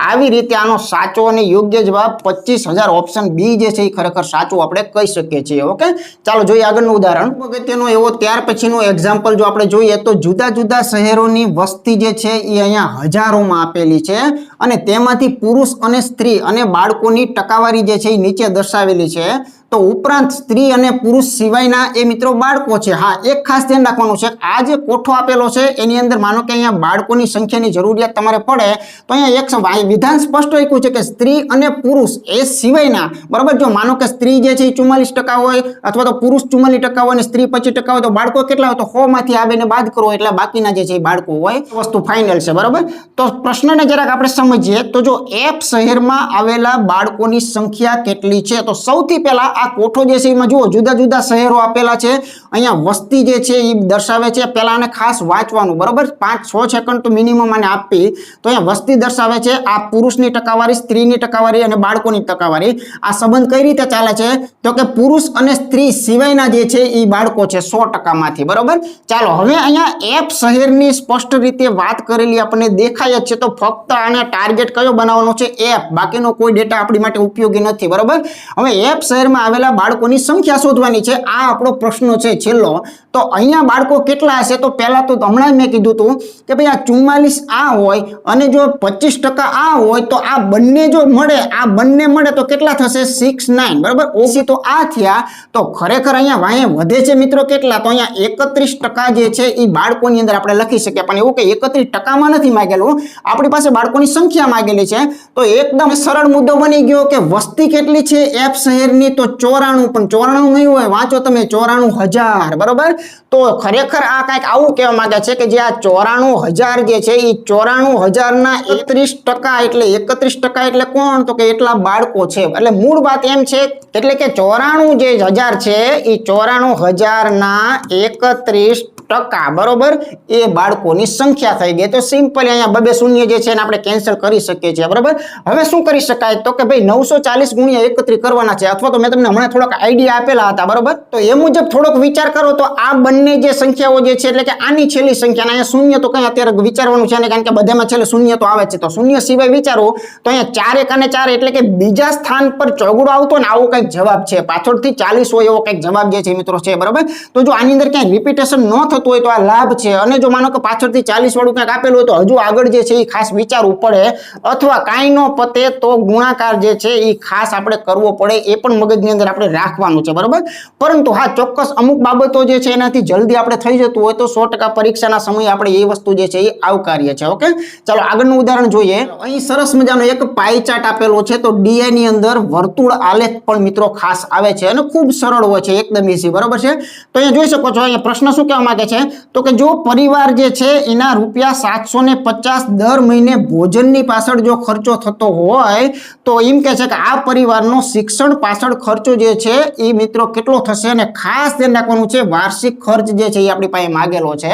આવી રીતે આનો સાચો અને યોગ્ય જવાબ 25,000 ઓપ્શન બી જે છે એ ખરેખર સાચું આપણે કહી શકીએ છીએ. ઓકે, ચાલો જોઈએ આગળનું ઉદાહરણ. અગત્યનો એવો ત્યાર પછીનું એક્ઝામ્પલ જો આપણે જોઈએ તો જુદા જુદા શહેરોની વસ્તી જે છે એ અહીંયા હજારોમાં આપેલી છે અને તેમાંથી પુરુષ અને સ્ત્રી અને બાળકોની ટકાવારી જે છે એ નીચે દર્શાવેલી છે. તો ઉપરાંત સ્ત્રી અને પુરુષ સિવાયના એ મિત્રો બાળકો છે. હા, એક ખાસ ધ્યાન રાખવાનું છે, આ જે કોઠો આપેલો છે એની અંદર માનો કે અહીંયા બાળકોની સંખ્યાની જરૂરિયાત તમારે પડે તો અહીંયા એક વિધાન સ્પષ્ટ લખ્યું છે કે સ્ત્રી અને પુરુષ એ સિવાયના, બરાબર. જો માનો કે સ્ત્રી જે છે એ 44% હોય અથવા તો પુરુષ 44% હોય અને સ્ત્રી 25% હોય તો બાળકો કેટલા હોય તો 100 માંથી આ બેને બાદ કરો એટલે બાકીના જે છે એ બાળકો હોય. વસ્તુ ફાઇનલ છે, બરાબર. તો પ્રશ્નને જરાક આપણે સમજીએ તો જો F શહેરમાં આવેલા બાળકોની સંખ્યા કેટલી છે તો સૌથી પહેલા આ કોઠો જે છે એમાં જુઓ જુદા જુદા શહેરો આપેલા છે. અહીંયા વસ્તી જે છે એ દર્શાવે છે. પહેલા આને ખાસ વાંચવાનું, બરાબર. 5-6 સેકન્ડ તો મિનિમમ આને આપી. તો અહીંયા વસ્તી દર્શાવે છે. આ પુરુષની ટકાવારી, સ્ત્રીની ટકાવારી અને બાળકોની ટકાવારી. આ સંબંધ કઈ રીતે ચાલે છે તો કે પુરુષ અને સ્ત્રી સિવાયના જે છે એ બાળકો છે 100% માંથી, બરાબર. ચાલો હવે અહીંયા F શહેરની સ્પષ્ટ રીતે વાત કરેલી આપણને દેખાય જ છે. તો ફક્ત આને ટાર્ગેટ કયો બનાવવાનો છે? F. બાકીનો કોઈ ડેટા આપણી માટે ઉપયોગી નથી, બરાબર. હવે F શહેરમાં આવેલા બાળકોની સંખ્યા શોધવાની છે. આ આપણો પ્રશ્ન છે છેલ્લો. તો અહીંયા બાળકો કેટલા હશે તો પહેલા તો હમણાં મેં કીધું હતું કે ભાઈ આ 44 આ હોય અને જો 25% આ હોય તો આ બંને જો મળે, આ બંને મળે તો કેટલા થશે? 69, બરાબર. ઓછી તો આ થયા. તો ખરેખર અહીંયા વાંહે વધે છે મિત્રો કેટલા? તો અહીંયા 31% જે છે એ બાળકોની અંદર આપણે લખી શકીએ. પણ એવું કે 31%માં નથી માંગેલું, આપણી પાસે બાળકોની સંખ્યા માંગેલી છે. તો એકદમ સરળ મુદ્દો બની ગયો કે વસ્તી કેટલી છે F શહેરની તો 94. પણ 94 નહીં હોય, વાંચો તમે 94,000, બરાબર. તો ખરેખર આ કંઈક આવું કહેવા માંગે છે કે જે આ 94,000 જે છે એ 94,000 ના 31% એટલે 31% એટલે કોણ? તો કે એટલા બાળકો છે. એટલે મૂળ વાત એમ છે એટલે કે 94 જે 1000 છે એ 94,000 ના 31%, બરોબર, એ બાળકોની સંખ્યા થઈ ગઈ. તો સિમ્પલ અહીંયા 2 શૂન્ય જે છે એને આપણે કેન્સલ કરી શકીએ છીએ, બરાબર. હવે શું કરી શકાય તો કે ભાઈ 940 ગુણ્યા 31 કરવાના છે. અથવા તો મેં તમને હમણાં થોડોક આઈડિયા આપેલા હતા, બરાબર. તો એ મુજબ થોડોક વિચાર કરો તો આ બંને જે સંખ્યાઓ જે છે એટલે કે આની છેલ્લી સંખ્યા, અહીંયા શૂન્ય તો કઈ અત્યારે વિચારવાનું છે ને, કારણ કે બધામાં છેલ્લે શૂન્ય તો આવે છે. તો શૂન્ય સિવાય વિચારો તો અહીંયા 4 1 અને 4 એટલે કે બીજા સ્થાન પર ચોગડો આવતો ને આવો કંઈક જવાબ છે. પાછળથી 40 હોય એવો કંઈક જવાબ જે છે મિત્રો છે, બરાબર. તો જો આની અંદર ક્યાંય રિપીટેશન ન થતું હોય તો આ લાભ છે, અને જો માનો કે પાછળથી 40 વાળું ક્યાંક આપેલું હોય તો હજુ આગળ જે છે એ ખાસ વિચારવું પડે, અથવા કાંઈ ન પતે તો ગુણાકાર જે છે એ ખાસ આપણે કરવો પડે, એ પણ મગજની અંદર આપણે રાખવાનું છે, બરાબર. પરંતુ હા, ચોક્કસ અમુક બાબતો જે છે એનાથી જલ્દી આપણે થઈ જતું હોય તો 100% પરીક્ષાના સમયે આપણે એ વસ્તુ જે છે એ આવકારીએ છીએ. ઓકે, ચાલો આગળનું ઉદાહરણ જોઈએ. અહીં સરસ મજાનો એક પાઈ ચાર્ટ આપેલો છે, તો ડીઆઈ ની અંદર વર્તુળ આલેખ પણ મિત્રો ખાસ આવે છે અને ખૂબ સરળ હોય છે, એકદમ ઈઝી, બરાબર છે. તો અહીંયા જોઈ શકો છો, અહીંયા પ્રશ્ન શું કહેવા માંગે છે, તો કે જો પરિવાર જે છે એના રૂપિયા 750 દર મહિને ભોજનની પાછળ જો ખર્ચો થતો હોય તો એમ કે છે કે આ પરિવારનો શિક્ષણ પાછળ ખર્ચો જે છે એ મિત્રો કેટલો થશે, અને ખાસ ધ્યાન રાખવાનું છે વાર્ષિક ખર્ચ જે છે એ આપણી પાસે માંગેલો છે.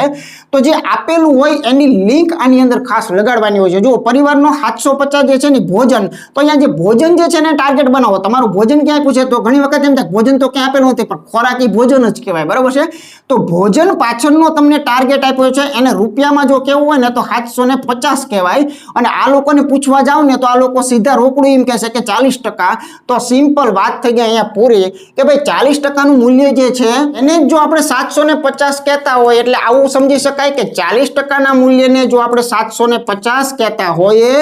તો જે આપેલું હોય એની લિંક આની અંદર ખાસ લગાડવાની હોય છે. જો પરિવારનો 750 જે છે ને ભોજન, તો અહીંયા જે ભોજન જે છે ને ટાર્ગેટ બનાવો. તમારું ભોજન ક્યાં પૂછે તો ઘણી વખત એમ થાય ભોજન તો ક્યાં આપેલું નથી, પણ ખોરાકી ભોજન જ કહેવાય, બરાબર છે. તો ભોજન પાછળનો તમને ટાર્ગેટ આપ્યો છે, એને રૂપિયામાં જો કેવું હોય ને તો 750 કહેવાય, અને આ લોકોને પૂછવા જાવ ને તો આ લોકો સીધા રોકડું એમ કહેશે કે 40%. તો સિમ્પલ વાત થઈ ગઈ અહીંયા પૂરી કે ભાઈ 40%નું મૂલ્ય જે છે એને જો આપણે 750 કહેતા હોય એટલે આવું સમજી શકાય કે 40%ના મૂલ્યને જો આપણે 750 કહેતા હોઈએ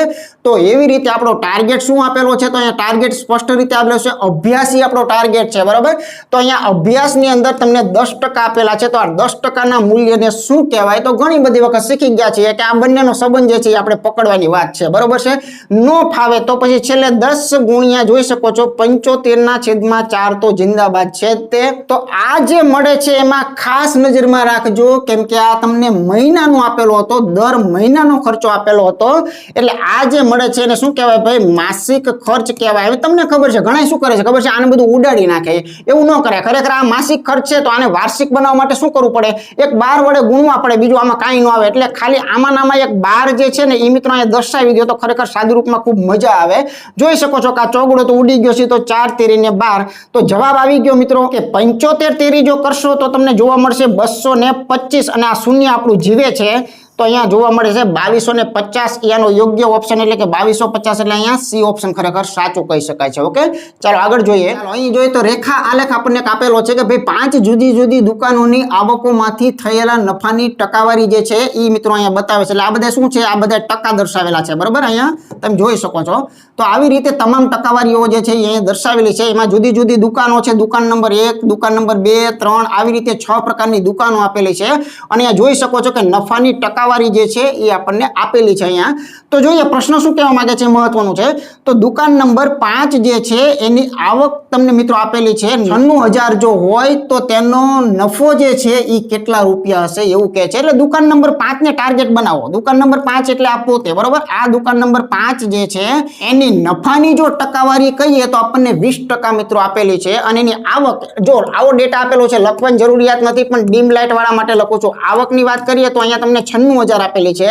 તો એવી રીતે આપણો ટાર્ગેટ શું આપેલો છે, તો અહીંયા ટાર્ગેટ સ્પષ્ટ રીતે આપેલો છે 88 આપણો ટાર્ગેટ છે, બરાબર. તો અહીંયા અભ્યાસની અંદર તમને 10% આપેલા છે, તો આ 10%ના મૂલ્યને શું કહેવાય, તો ઘણી બધી વખત શીખી ગયા છીએ કે આ બંનેનો સંબંધ જે છે આપણે પકડવાની વાત છે, બરાબર છે. નો ફાવે તો પછી છેલ્લે 10 ગુણ્યા જોઈ શકો છો 75/4 તો જિંદાબાદ છે તે. તો આ જે મળે છે એમાં ખાસ નજરમાં રાખજો, કેમ કે આ તમને મહિનાનું આપેલો હતો, દર મહિનાનો ખર્ચો આપેલો હતો, એટલે આ જે મળે છે એને શું કહેવાય ભાઈ, માસિક ખર્ચ કહેવાય. હવે તમને ખબર છે ઘણા શું કરે છે ખબર છે, આને બધું ઉડાડી નાખે, એવું ન કરે. ખરેખર આ માસિક ખર્ચ છે તો આને વાર્ષિક બનાવવા માટે શું કરવું પડે, એક 12 વડે ગુણવા પડે, બીજું આમાં કાંઈ ન આવે. એટલે ખાલી આમાં એક 12 જે છે ને એ મિત્રો અહીંયા દર્શાવી દો તો ખરેખર સાદું રૂપમાં ખૂબ મજા આવે. જોઈ શકો છો કે આ ચોગડો તો ઉડી ગયો છે, તો 4 તેરી ને 12, તો જવાબ આવી ગયો મિત્રો કે 75 તેરી જો કરશો તો તમને જોવા મળશે 225, અને આ શૂન્ય આપણું જીવે છે તો અહીંયા જોવા મળે છે 2250. એનો યોગ્ય ઓપ્શન એટલે કે 2250, એટલે અહીંયા સી ઓપ્શન ખરેખર સાચું કહી શકાય છે. ઓકે, ચાલો આગળ જોઈએ. ચાલો અહીં જોઈએ તો રેખા આલેખ આપણને આપેલો છે કે ભાઈ 5 જુદી જુદી દુકાનોની આવકોમાંથી થયેલા નફાની ટકાવારી જે છે એ મિત્રો અહીંયા બતાવે છે. એટલે આ બધા શું છે, આ બધા ટકા દર્શાવેલા છે, બરાબર. અહીંયા તમે જોઈ શકો છો. તો આવી રીતે તમામ ટકાવારીઓ જે છે એ અહીંયા દર્શાવેલી છે. એમાં જુદી જુદી દુકાનો છે, દુકાન નંબર 1, દુકાન નંબર 2, 3, આવી રીતે 6 પ્રકારની દુકાનો આપેલી છે, અને અહીંયા જોઈ શકો છો કે નફાની ટકાવારી જે છે એ આપણને આપેલી છે અહીંયા. તો જોઈએ પ્રશ્ન શું કહેવા માંગે છે, મહત્વનું છે. તો દુકાન નંબર 5 જે છે એની આવક તમને મિત્રો આપેલી છે 99000 જો હોય તો તેનો નફો જે છે એ કેટલા રૂપિયા હશે એવું કહે છે. એટલે દુકાન નંબર 5 ને ટાર્ગેટ બનાવો. દુકાન નંબર 5 એટલે આ પોતે, બરાબર. આ દુકાન નંબર 5 જે છે એની નફાની જો ટકાવારી કહીએ તો આપણને 20% મિત્રો આપેલી છે, અને એની આવક જો આવો ડેટા આપેલો છે, લખવાની જરૂરિયાત નથી, પણ ડીમ લાઇટ વાળા માટે લખું છું. આવકની વાત કરીએ તો અહીંયા તમને 96000 આપેલી છે,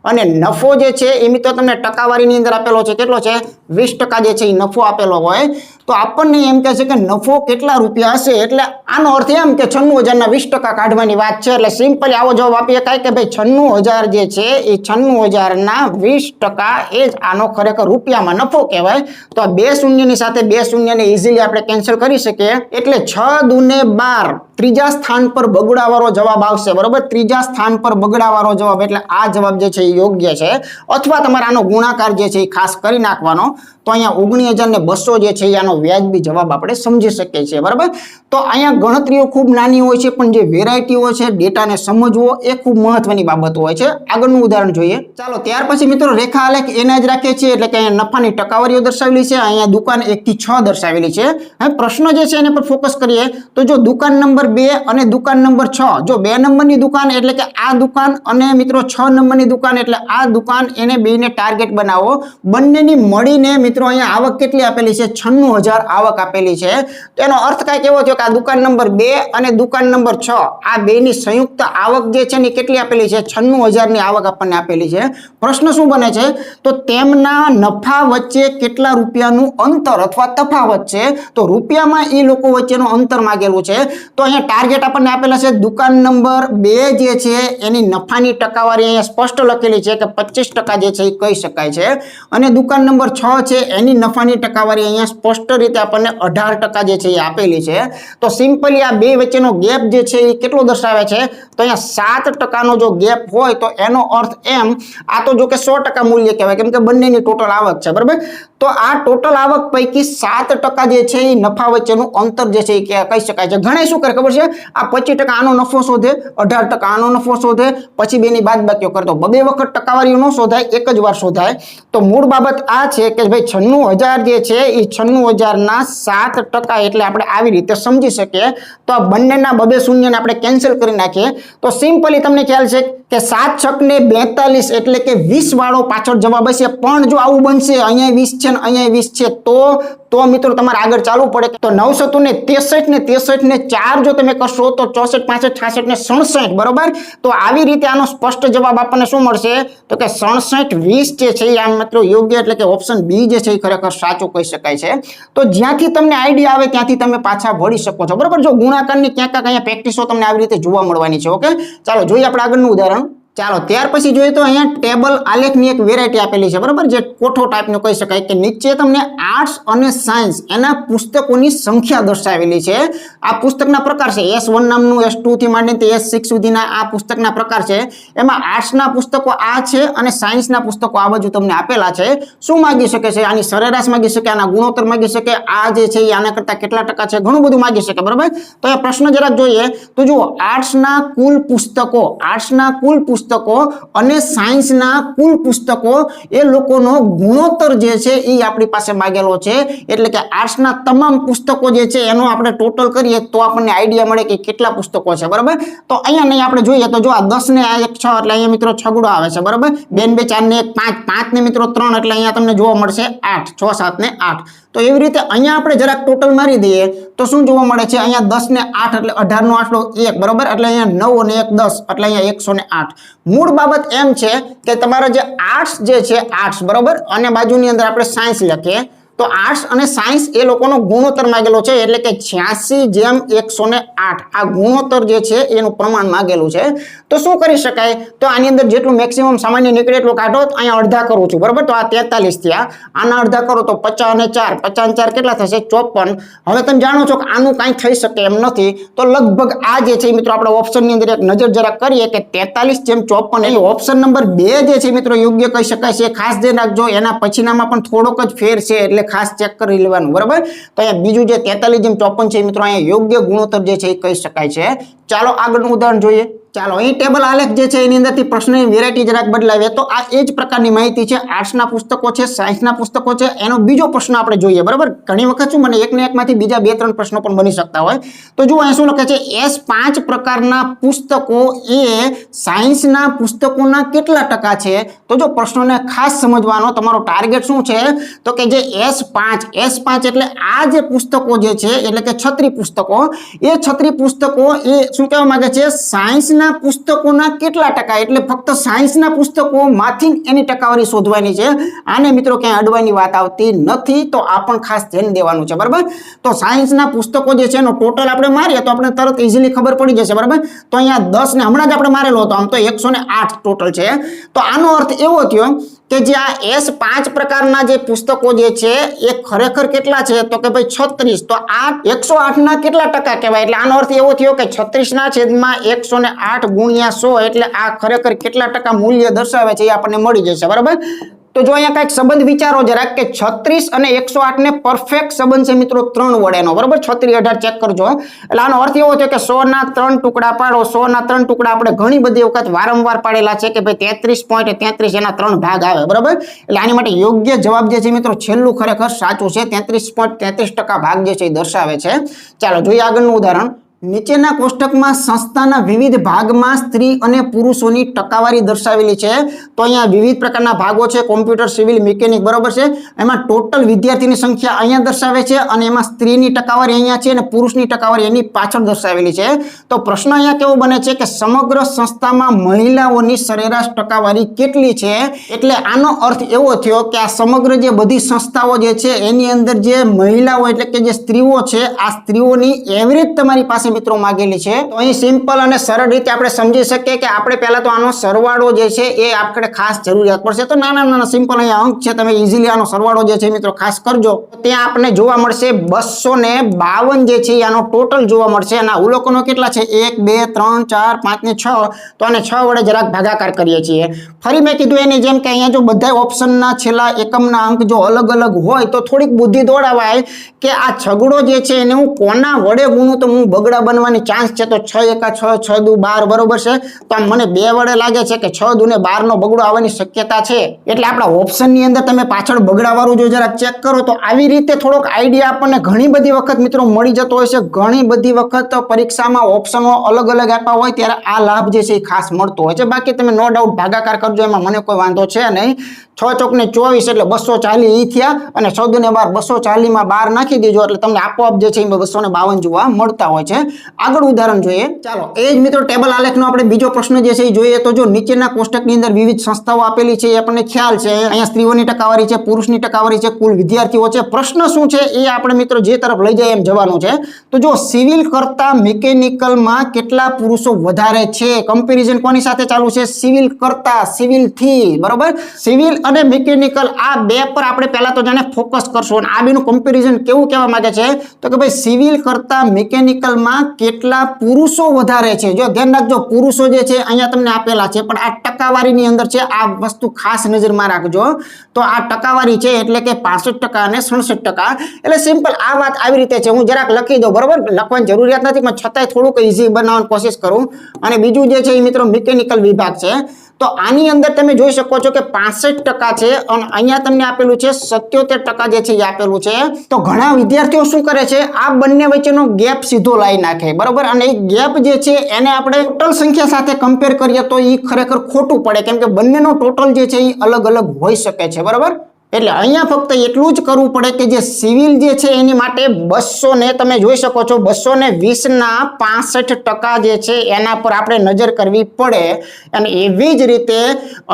અને નફો જે છે એ મિત્રો તમને ટકાવારીની અંદર આપેલો છે, કેટલો છે 20% જે છે એ નફો આપેલો હોય તો આપણને એમ કહે છે કે નફો કેટલા રૂપિયા હશે. એટલે આનો અર્થ એમ કે 96000 ના 20% કાઢવાની વાત છે. એટલે સિમ્પલી આવો જવાબ આપીએ કાંઈ કે ભાઈ 96000 જે છે એ 96000 ના 20% એ જ આનો ખરેખર રૂપિયામાં નફો કહેવાય. તો આ 2 શૂન્યની સાથે 2 શૂન્યને ઇઝીલી આપણે કેન્સલ કરી શકીએ. એટલે 6 દુને 12, ત્રીજા સ્થાન પર બગડાવાળો જવાબ આવશે, બરોબર. ત્રીજા સ્થાન પર બગડાવાળો જવાબ, એટલે આ જવાબ જે છે એ યોગ્ય છે. અથવા તમારે આનો ગુણાકાર જે છે એ ખાસ કરી નાખવાનો, તો અહીંયા 19200 જે છે એ આનો વ્યાજબી જવાબ આપણે સમજી શકીએ છીએ, બરાબર. તો અહીંયા ગણતરીઓ ખૂબ નાની હોય છે, પણ જે વેરાયટીઓ છે, ડેટાને સમજવો એ ખૂબ મહત્વની બાબત હોય છે. આગળનું ઉદાહરણ જોઈએ. ચાલો ત્યાર પછી મિત્રો રેખા આલેખ એના જ રાખીએ છીએ, એટલે કે અહીંયા નફાની ટકાવારીઓ દર્શાવેલી છે, અહીંયા દુકાન 1 થી 6 દર્શાવેલી છે. હવે પ્રશ્ન જે છે એને પર ફોકસ કરીએ તો જો દુકાન નંબર 2 અને દુકાન નંબર 6, જો 2 નંબરની દુકાન એટલે કે આ દુકાન, અને મિત્રો 6 નંબરની દુકાન એટલે આ દુકાન, એને બેને ટાર્ગેટ બનાવો. બંનેની મળીને મિત્રો અહીંયા આવક કેટલી આપેલી છે, 96000 આવક આપેલી છે. તેનો અર્થ કાંઈક એવો થયો કે આ દુકાન નંબર 2 અને દુકાન નંબર 6 આ બેની સંયુક્ત આવક જે છે ને કેટલી આપેલી છે, 96000 ની આવક આપણને આપેલી છે. પ્રશ્ન શું બને છે, તો તેમના નફા વચ્ચે કેટલા રૂપિયાનું અંતર અથવા તફાવત છે. તો રૂપિયામાં એ લોકો વચ્ચેનું અંતર માંગેલું છે. તો અહીંયા ટાર્ગેટ આપણને આપેલા છે. દુકાન નંબર 2 જે છે એની નફાની ટકાવારી અહીંયા સ્પષ્ટ લખેલી છે કે 25% જે છે એ કહી શકાય છે, અને દુકાન નંબર 6 છે એની નફાની ટકાવારી અહીંયા સ્પષ્ટ સમગ્ર રીતે આપણને 18% જે છે એ આપેલી છે. તો સિમ્પલી આ બે વચ્ચેનો ગેપ જે છે એ કેટલો દર્શાવે છે? તો અહીંયા 7% જો ગેપ હોય તો એનો અર્થ એમ, આ તો જો કે 100% મૂલ્ય કહેવાય કેમ કે બંનેની ટોટલ આવક છે, બરાબર. તો આ ટોટલ આવક પૈકી 7% જે છે એ નફા વચ્ચેનું અંતર જે છે એ કહી શકાય છે. ઘણા શું કરે ખબર છે, આ 25% આનો નફો શોધે, 18% આનો નફો શોધે, પછી બેની બાદબાકીઓ કરતો. બે વખત ટકાવારીઓ ન શોધાય, એક જ વાર શોધાય. તો મૂળ બાબત આ છે કે ભાઈ 96,000 જે છે એ 96,000 ના 7% એટલે આપણે આવી રીતે સમજી શકીએ. તો આ બંનેના બબે શૂન્યને આપણે કેન્સલ કરી નાખીએ તો સિમ્પલી તમને ખ્યાલ છે કે 7 છક ને 42 એટલે કે 20 વાળો પાછળ જવાબ હશે. પણ જો આવું બનશે, અહીંયા 20 છે ને અહીંયા 20 છે, તો મિત્રો તમારે આગળ ચાલવું પડે. તો 9 ને 63 ને 4 જો તમે કરશો તો 64 65 66 ને 67, બરોબર. તો આવી રીતે આનો સ્પષ્ટ જવાબ આપણને શું મળશે? તો કે 67 20 જે છે એ આ મિત્રો યોગ્ય એટલે કે ઓપ્શન બી જે છે એ ખરેખર સાચું કહી શકાય છે. તો જ્યાંથી તમને આઈડિયા આવે ત્યાંથી તમે પાછા વળી શકો છો, બરોબર. જો ગુણાકારની ક્યાંક અહીંયા પ્રેક્ટિસો તમને આવી રીતે જોવા મળવાની છે. ઓકે, ચાલો જોઈએ આપણે આગળનું ઉદાહરણ. ચાલો ત્યાર પછી જોઈએ તો અહીંયા ટેબલ આલેખની એક વેરાયટી આપેલી છે, બરાબર, જે કોઠો ટાઈપનો કહી શકાય કે નીચે તમને આર્ટ્સ અને સાયન્સ એના પુસ્તકોની સંખ્યા દર્શાવેલી છે. આ પુસ્તકના પ્રકાર છે S1 નામનું, S2 થી માંડીને S6 સુધીના આ પુસ્તકના પ્રકાર છે. એમાં આર્ટ્સના પુસ્તકો આ છે અને સાયન્સના પુસ્તકો આ બાજુ તમને આપેલા છે. શું માંગી શકે છે? આની સરેરાશ માંગી શકે, આના ગુણોત્તર માંગી શકે, આ જે છે એ આના કરતા કેટલા ટકા છે, ઘણું બધું માંગી શકે, બરાબર. તો એ પ્રશ્ન જરાક જોઈએ તો જુઓ, આર્ટ્સના કુલ પુસ્તકો અને સાયન્સના કુલ પુસ્તકો એ લોકોનો ગુણોત્તર જે છે એ આપણી પાસે માંગેલો છે. એટલે કે આર્ટ્સના તમામ પુસ્તકો જે છે એનો આપણે ટોટલ કરીએ તો આપણને આઈડિયા મળે કે કેટલા પુસ્તકો છે, બરાબર. તો અહીંયા નહીં આપણે જોઈએ તો જો આ 10 ને આ 1 6 એટલે અહીંયા મિત્રો છગડો આવે છે, બરાબર. 2 ને 2 4 ને 1 5, 5 ને મિત્રો 3 એટલે અહીંયા તમને જોવા મળશે 8, 6 7 ને 8. તો એવી રીતે અહીંયા આપણે જરાક ટોટલ મારી દઈએ તો શું જોવા મળે છે? અહીંયા 10 ને 8 એટલે 18 નો આટલો 1, બરાબર. એટલે અહીંયા 9 અને 1 10 એટલે અહીંયા 108. મૂળ બાબત એમ છે કે તમારા જે આર્ટ્સ જે છે, આર્ટ્સ, બરાબર, અને બાજુની અંદર આપણે સાયન્સ લખીએ તો આર્ટ્સ અને સાયન્સ એ લોકોનો ગુણોત્તર માંગેલો છે. એટલે કે 86:108 આ ગુણોત્તર જે છે એનું પ્રમાણ માંગેલું છે. તો શું કરી શકાય? તો આની અંદર જેટલું મેક્સિમમ સામાન્ય નીકળે એટલું કાઢો. અહીંયા અડધા કરું છું, બરાબર. તો આ 43 થયા, આના અડધા કરો તો 50 અને 4, 50 અને 4 કેટલા થશે? 54. હવે તમે જાણો છો કે આનું કાંઈ થઈ શકે એમ નથી. તો લગભગ આ જે છે મિત્રો આપણે ઓપ્શનની અંદર એક નજર જરા કરીએ કે 43:54 એ ઓપ્શન નંબર 2 જે છે મિત્રો યોગ્ય કહી શકાય છે. ખાસ ધ્યાન રાખજો, એના પછીનામાં પણ થોડોક જ ફેર છે એટલે ખાસ ચેક કરી લેવાનું, બરાબર. તો અહીંયા બીજું જે 43:54 છે મિત્રો અહીંયા યોગ્ય ગુણોત્તર જે છે એ કહી શકાય છે. ચાલો આગળનું ઉદાહરણ જોઈએ. ચાલો અહીં ટેબલ આલેખ જે છે એની અંદરથી પ્રશ્નની વેરાયટી જરાક બદલાવીએ તો આ એ જ પ્રકારની માહિતી છે. આર્ટ્સના પુસ્તકો છે, સાયન્સના પુસ્તકો છે. એનો બીજો પ્રશ્ન આપણે જોઈએ, બરાબર. ઘણી વખત શું મને એકને એકમાંથી બીજા 2-3 પ્રશ્નો પણ બની શકતા હોય. તો જુઓ અહીં શું લખે છે? S5 પ્રકારના પુસ્તકો એ સાયન્સના પુસ્તકોના કેટલા ટકા છે? તો જો પ્રશ્નોને ખાસ સમજવાનો તમારો ટાર્ગેટ શું છે? તો કે જે S5 એટલે આ જે પુસ્તકો જે છે એટલે કે 36 પુસ્તકો, એ 36 પુસ્તકો એ શું કહેવા માંગે છે? સાયન્સના પુસ્તકોના કેટલા ટકા, એટલે ફક્ત સાયન્સના પુસ્તકોમાંથી એની ટકાવારી શોધવાની છે. આને મિત્રો ક્યાંય અડવાની વાત આવતી નથી. તો આ પણ ખાસ ધ્યાન દેવાનું છે, બરાબર. તો સાયન્સના પુસ્તકો જે છે એનો ટોટલ આપણે મારીએ તો આપણે તરત ઇઝીલી ખબર પડી જશે, બરાબર. તો અહીંયા 10 ને હમણાં જ આપણે મારેલો હતો, આમ તો 108 ટોટલ છે. તો આનો અર્થ એવો થયો કે જે આ S5 પ્રકારના જે પુસ્તકો જે છે એ ખરેખર કેટલા છે? તો કે ભાઈ 36. તો આ 108 ના કેટલા ટકા કહેવાય? એટલે આનો અર્થ એવો થયો કે 36 ના છેદમાં 108 ગુણ્યા 100 એટલે આ ખરેખર કેટલા ટકા મૂલ્ય દર્શાવે છે એ આપણને મળી જશે, બરાબર. તો જો અહીંયા કંઈક સંબંધ વિચારો જરાક કે 36 અને 108 ને પરફેક્ટ સંબંધ છે મિત્રો 3 વડેનો, બરાબર. 36 18 ચેક કરજો. એટલે આનો અર્થ એવો થયો કે 100 ના 3 ટુકડા પાડો. 100 ના 3 ટુકડા આપણે ઘણી બધી વખત વારંવાર પાડેલા છે કે ભાઈ 33.33 એના 3 ભાગ આવે, બરાબર. એટલે આની માટે યોગ્ય જવાબ જે છે મિત્રો છેલ્લું ખરેખર સાચું છે. 33.33% ભાગ જે છે એ દર્શાવે છે. ચાલો જોઈએ આગળનું ઉદાહરણ. નીચેના કોષ્ટકમાં સંસ્થાના વિવિધ ભાગમાં સ્ત્રી અને પુરુષોની ટકાવારી દર્શાવેલી છે. તો અહીંયા વિવિધ પ્રકારના ભાગો છે, કોમ્પ્યુટર, સિવિલ, મિકેનિક, બરાબર છે. એમાં ટોટલ વિદ્યાર્થીની સંખ્યા અહીંયા દર્શાવે છે અને એમાં સ્ત્રીની ટકાવારી અહીંયા છે અને પુરુષની ટકાવારી એની પાછળ દર્શાવેલી છે. તો પ્રશ્ન અહીંયા કેવો બને છે કે સમગ્ર સંસ્થામાં મહિલાઓની સરેરાશ ટકાવારી કેટલી છે? એટલે આનો અર્થ એવો થયો કે આ સમગ્ર જે બધી સંસ્થાઓ જે છે એની અંદર જે મહિલાઓ એટલે કે જે સ્ત્રીઓ છે, આ સ્ત્રીઓની એવરેજ તમારી પાસે પાસે મિત્રો માંગેલી છે. તો અહીં સિમ્પલ અને સરળ રીતે આપણે સમજી શકીએ કે આપણે પહેલા તો આનો સરવાળો જે છે એ આપણે ખાસ જરૂરિયાત પડશે. તો નાના સિમ્પલ અહીંયા અંક છે, તમે ઇઝીલી આનો સરવાળો જે છે મિત્રો ખાસ કરજો. ત્યાં આપણે જોવા મળશે 252 જે છે આનો ટોટલ જોવા મળશે. અને અવલોકનો કેટલા છે? 1 2 3 4 5 ને 6. તો આને 6 વડે જરાક ભાગાકાર કરીએ છીએ. ફરી મેં કીધું એની જેમ કે અહીંયા જો બધા ઓપ્શનના છેલ્લા એકમના અંક જો અલગ અલગ હોય તો થોડીક બુદ્ધિ દોડાવાય કે આ છગડો જે છે એને હું કોના વડે ગુણું તો હું બગડા બનવાની ચાન્સ છે. તો 6 એકા 6 6 દુ 12 બરોબર છે. તો આમ મને 2 વડે લાગે છે કે 6 દુ ને 12 નો બગડો આવવાની શક્યતા છે. એટલે આપણા ઓપ્શનની અંદર તમે પાછળ બગડાવાળું જો જરાક ચેક કરો તો આવી રીતે થોડોક આઈડિયા આપણને ઘણી બધી વખત મિત્રો મળી જતો હોય છે. ઘણી બધી વખત પરીક્ષામાં ઓપ્શનો અલગ અલગ આપ્યા હોય ત્યારે આ લાભ જે છે એ ખાસ મળતો હોય છે. બાકી તમે નો ડાઉટ ભાગાકાર કરજો, એમાં મને કોઈ વાંધો છે નહીં. 6 ચોક ને 24 એટલે 240 ઈ થયા અને 6 દુ ને 12 240 માં 12 નાખી દેજો એટલે તમને આપોઆપ જે છે એ 252 જોવા મળતા હોય છે. આગળ ઉદાહરણ જોઈએ. ચાલો એ જ મિત્રો ટેબલ આલેખનો આપણે બીજો પ્રશ્ન જે છે એ જોઈએ. તો જો નીચેના કોષ્ટકની અંદર વિવિધ સંસ્થાઓ આપેલી છે એ આપણને ખ્યાલ છે. અહીંયા સ્ત્રીઓની ટકાવારી છે, પુરુષની ટકાવારી છે, કુલ વિદ્યાર્થીઓ છે. પ્રશ્ન શું છે એ આપણે મિત્રો જે તરફ લઈ જાય એમ જવાનું છે. તો જો સિવિલ કરતા મિકેનિકલમાં કેટલા પુરુષો વધારે છે? કમ્પેરિઝન કોની સાથે ચાલુ છે? સિવિલ કરતા, સિવિલ થી, બરોબર. સિવિલ અને મિકેનિકલ આ બે પર આપણે પહેલા તો જાણે ફોકસ કરશું અને આ બેનું કમ્પેરિઝન કેવું કહેવા માંગે છે તો કે ભાઈ સિવિલ કરતા મિકેનિકલમાં કેટલા પુરુષો વધારે છે. જો ધ્યાન રાખજો પુરુષો જે છે અહીંયા તમને આપેલા છે પણ આ ટકાવારીની અંદર છે. આ વસ્તુ ખાસ નજરમાં રાખજો. તો આ ટકાવારી છે એટલે કે 65% અને 67%. એટલે સિમ્પલ આ વાત આવી રીતે છે. હું જરાક લખી દઉં, બરોબર. લખવાની જરૂરિયાત નથી પણ છતાંય થોડુંક ઈઝી બનાવવાની કોશિશ કરું. અને બીજું જે છે એ મિત્રો મિકેનિકલ વિભાગ છે. તો આની અંદર તમે જોઈ શકો છો કે 65% છે અને અહીંયા તમને આપેલું છે 77% જે છે એ આપેલું છે. તો ઘણા વિદ્યાર્થીઓ શું કરે છે આ બંને વચ્ચેનો ગેપ સીધો લાવી નાખે, બરોબર. અને એ ગેપ જે છે એને આપણે ટોટલ સંખ્યા સાથે કમ્પેર કરીએ તો એ ખરેખર ખોટું પડે કેમ કે બંનેનો ટોટલ જે છે એ અલગ અલગ હોઈ શકે છે, બરોબર. એટલે અહીંયા ફક્ત એટલું જ કરવું પડે કે જે સિવિલ જે છે એની માટે 200 ને તમે જોઈ શકો છો 220 ના 65% જે છે એના પર આપણે નજર કરવી પડે. અને એવી જ રીતે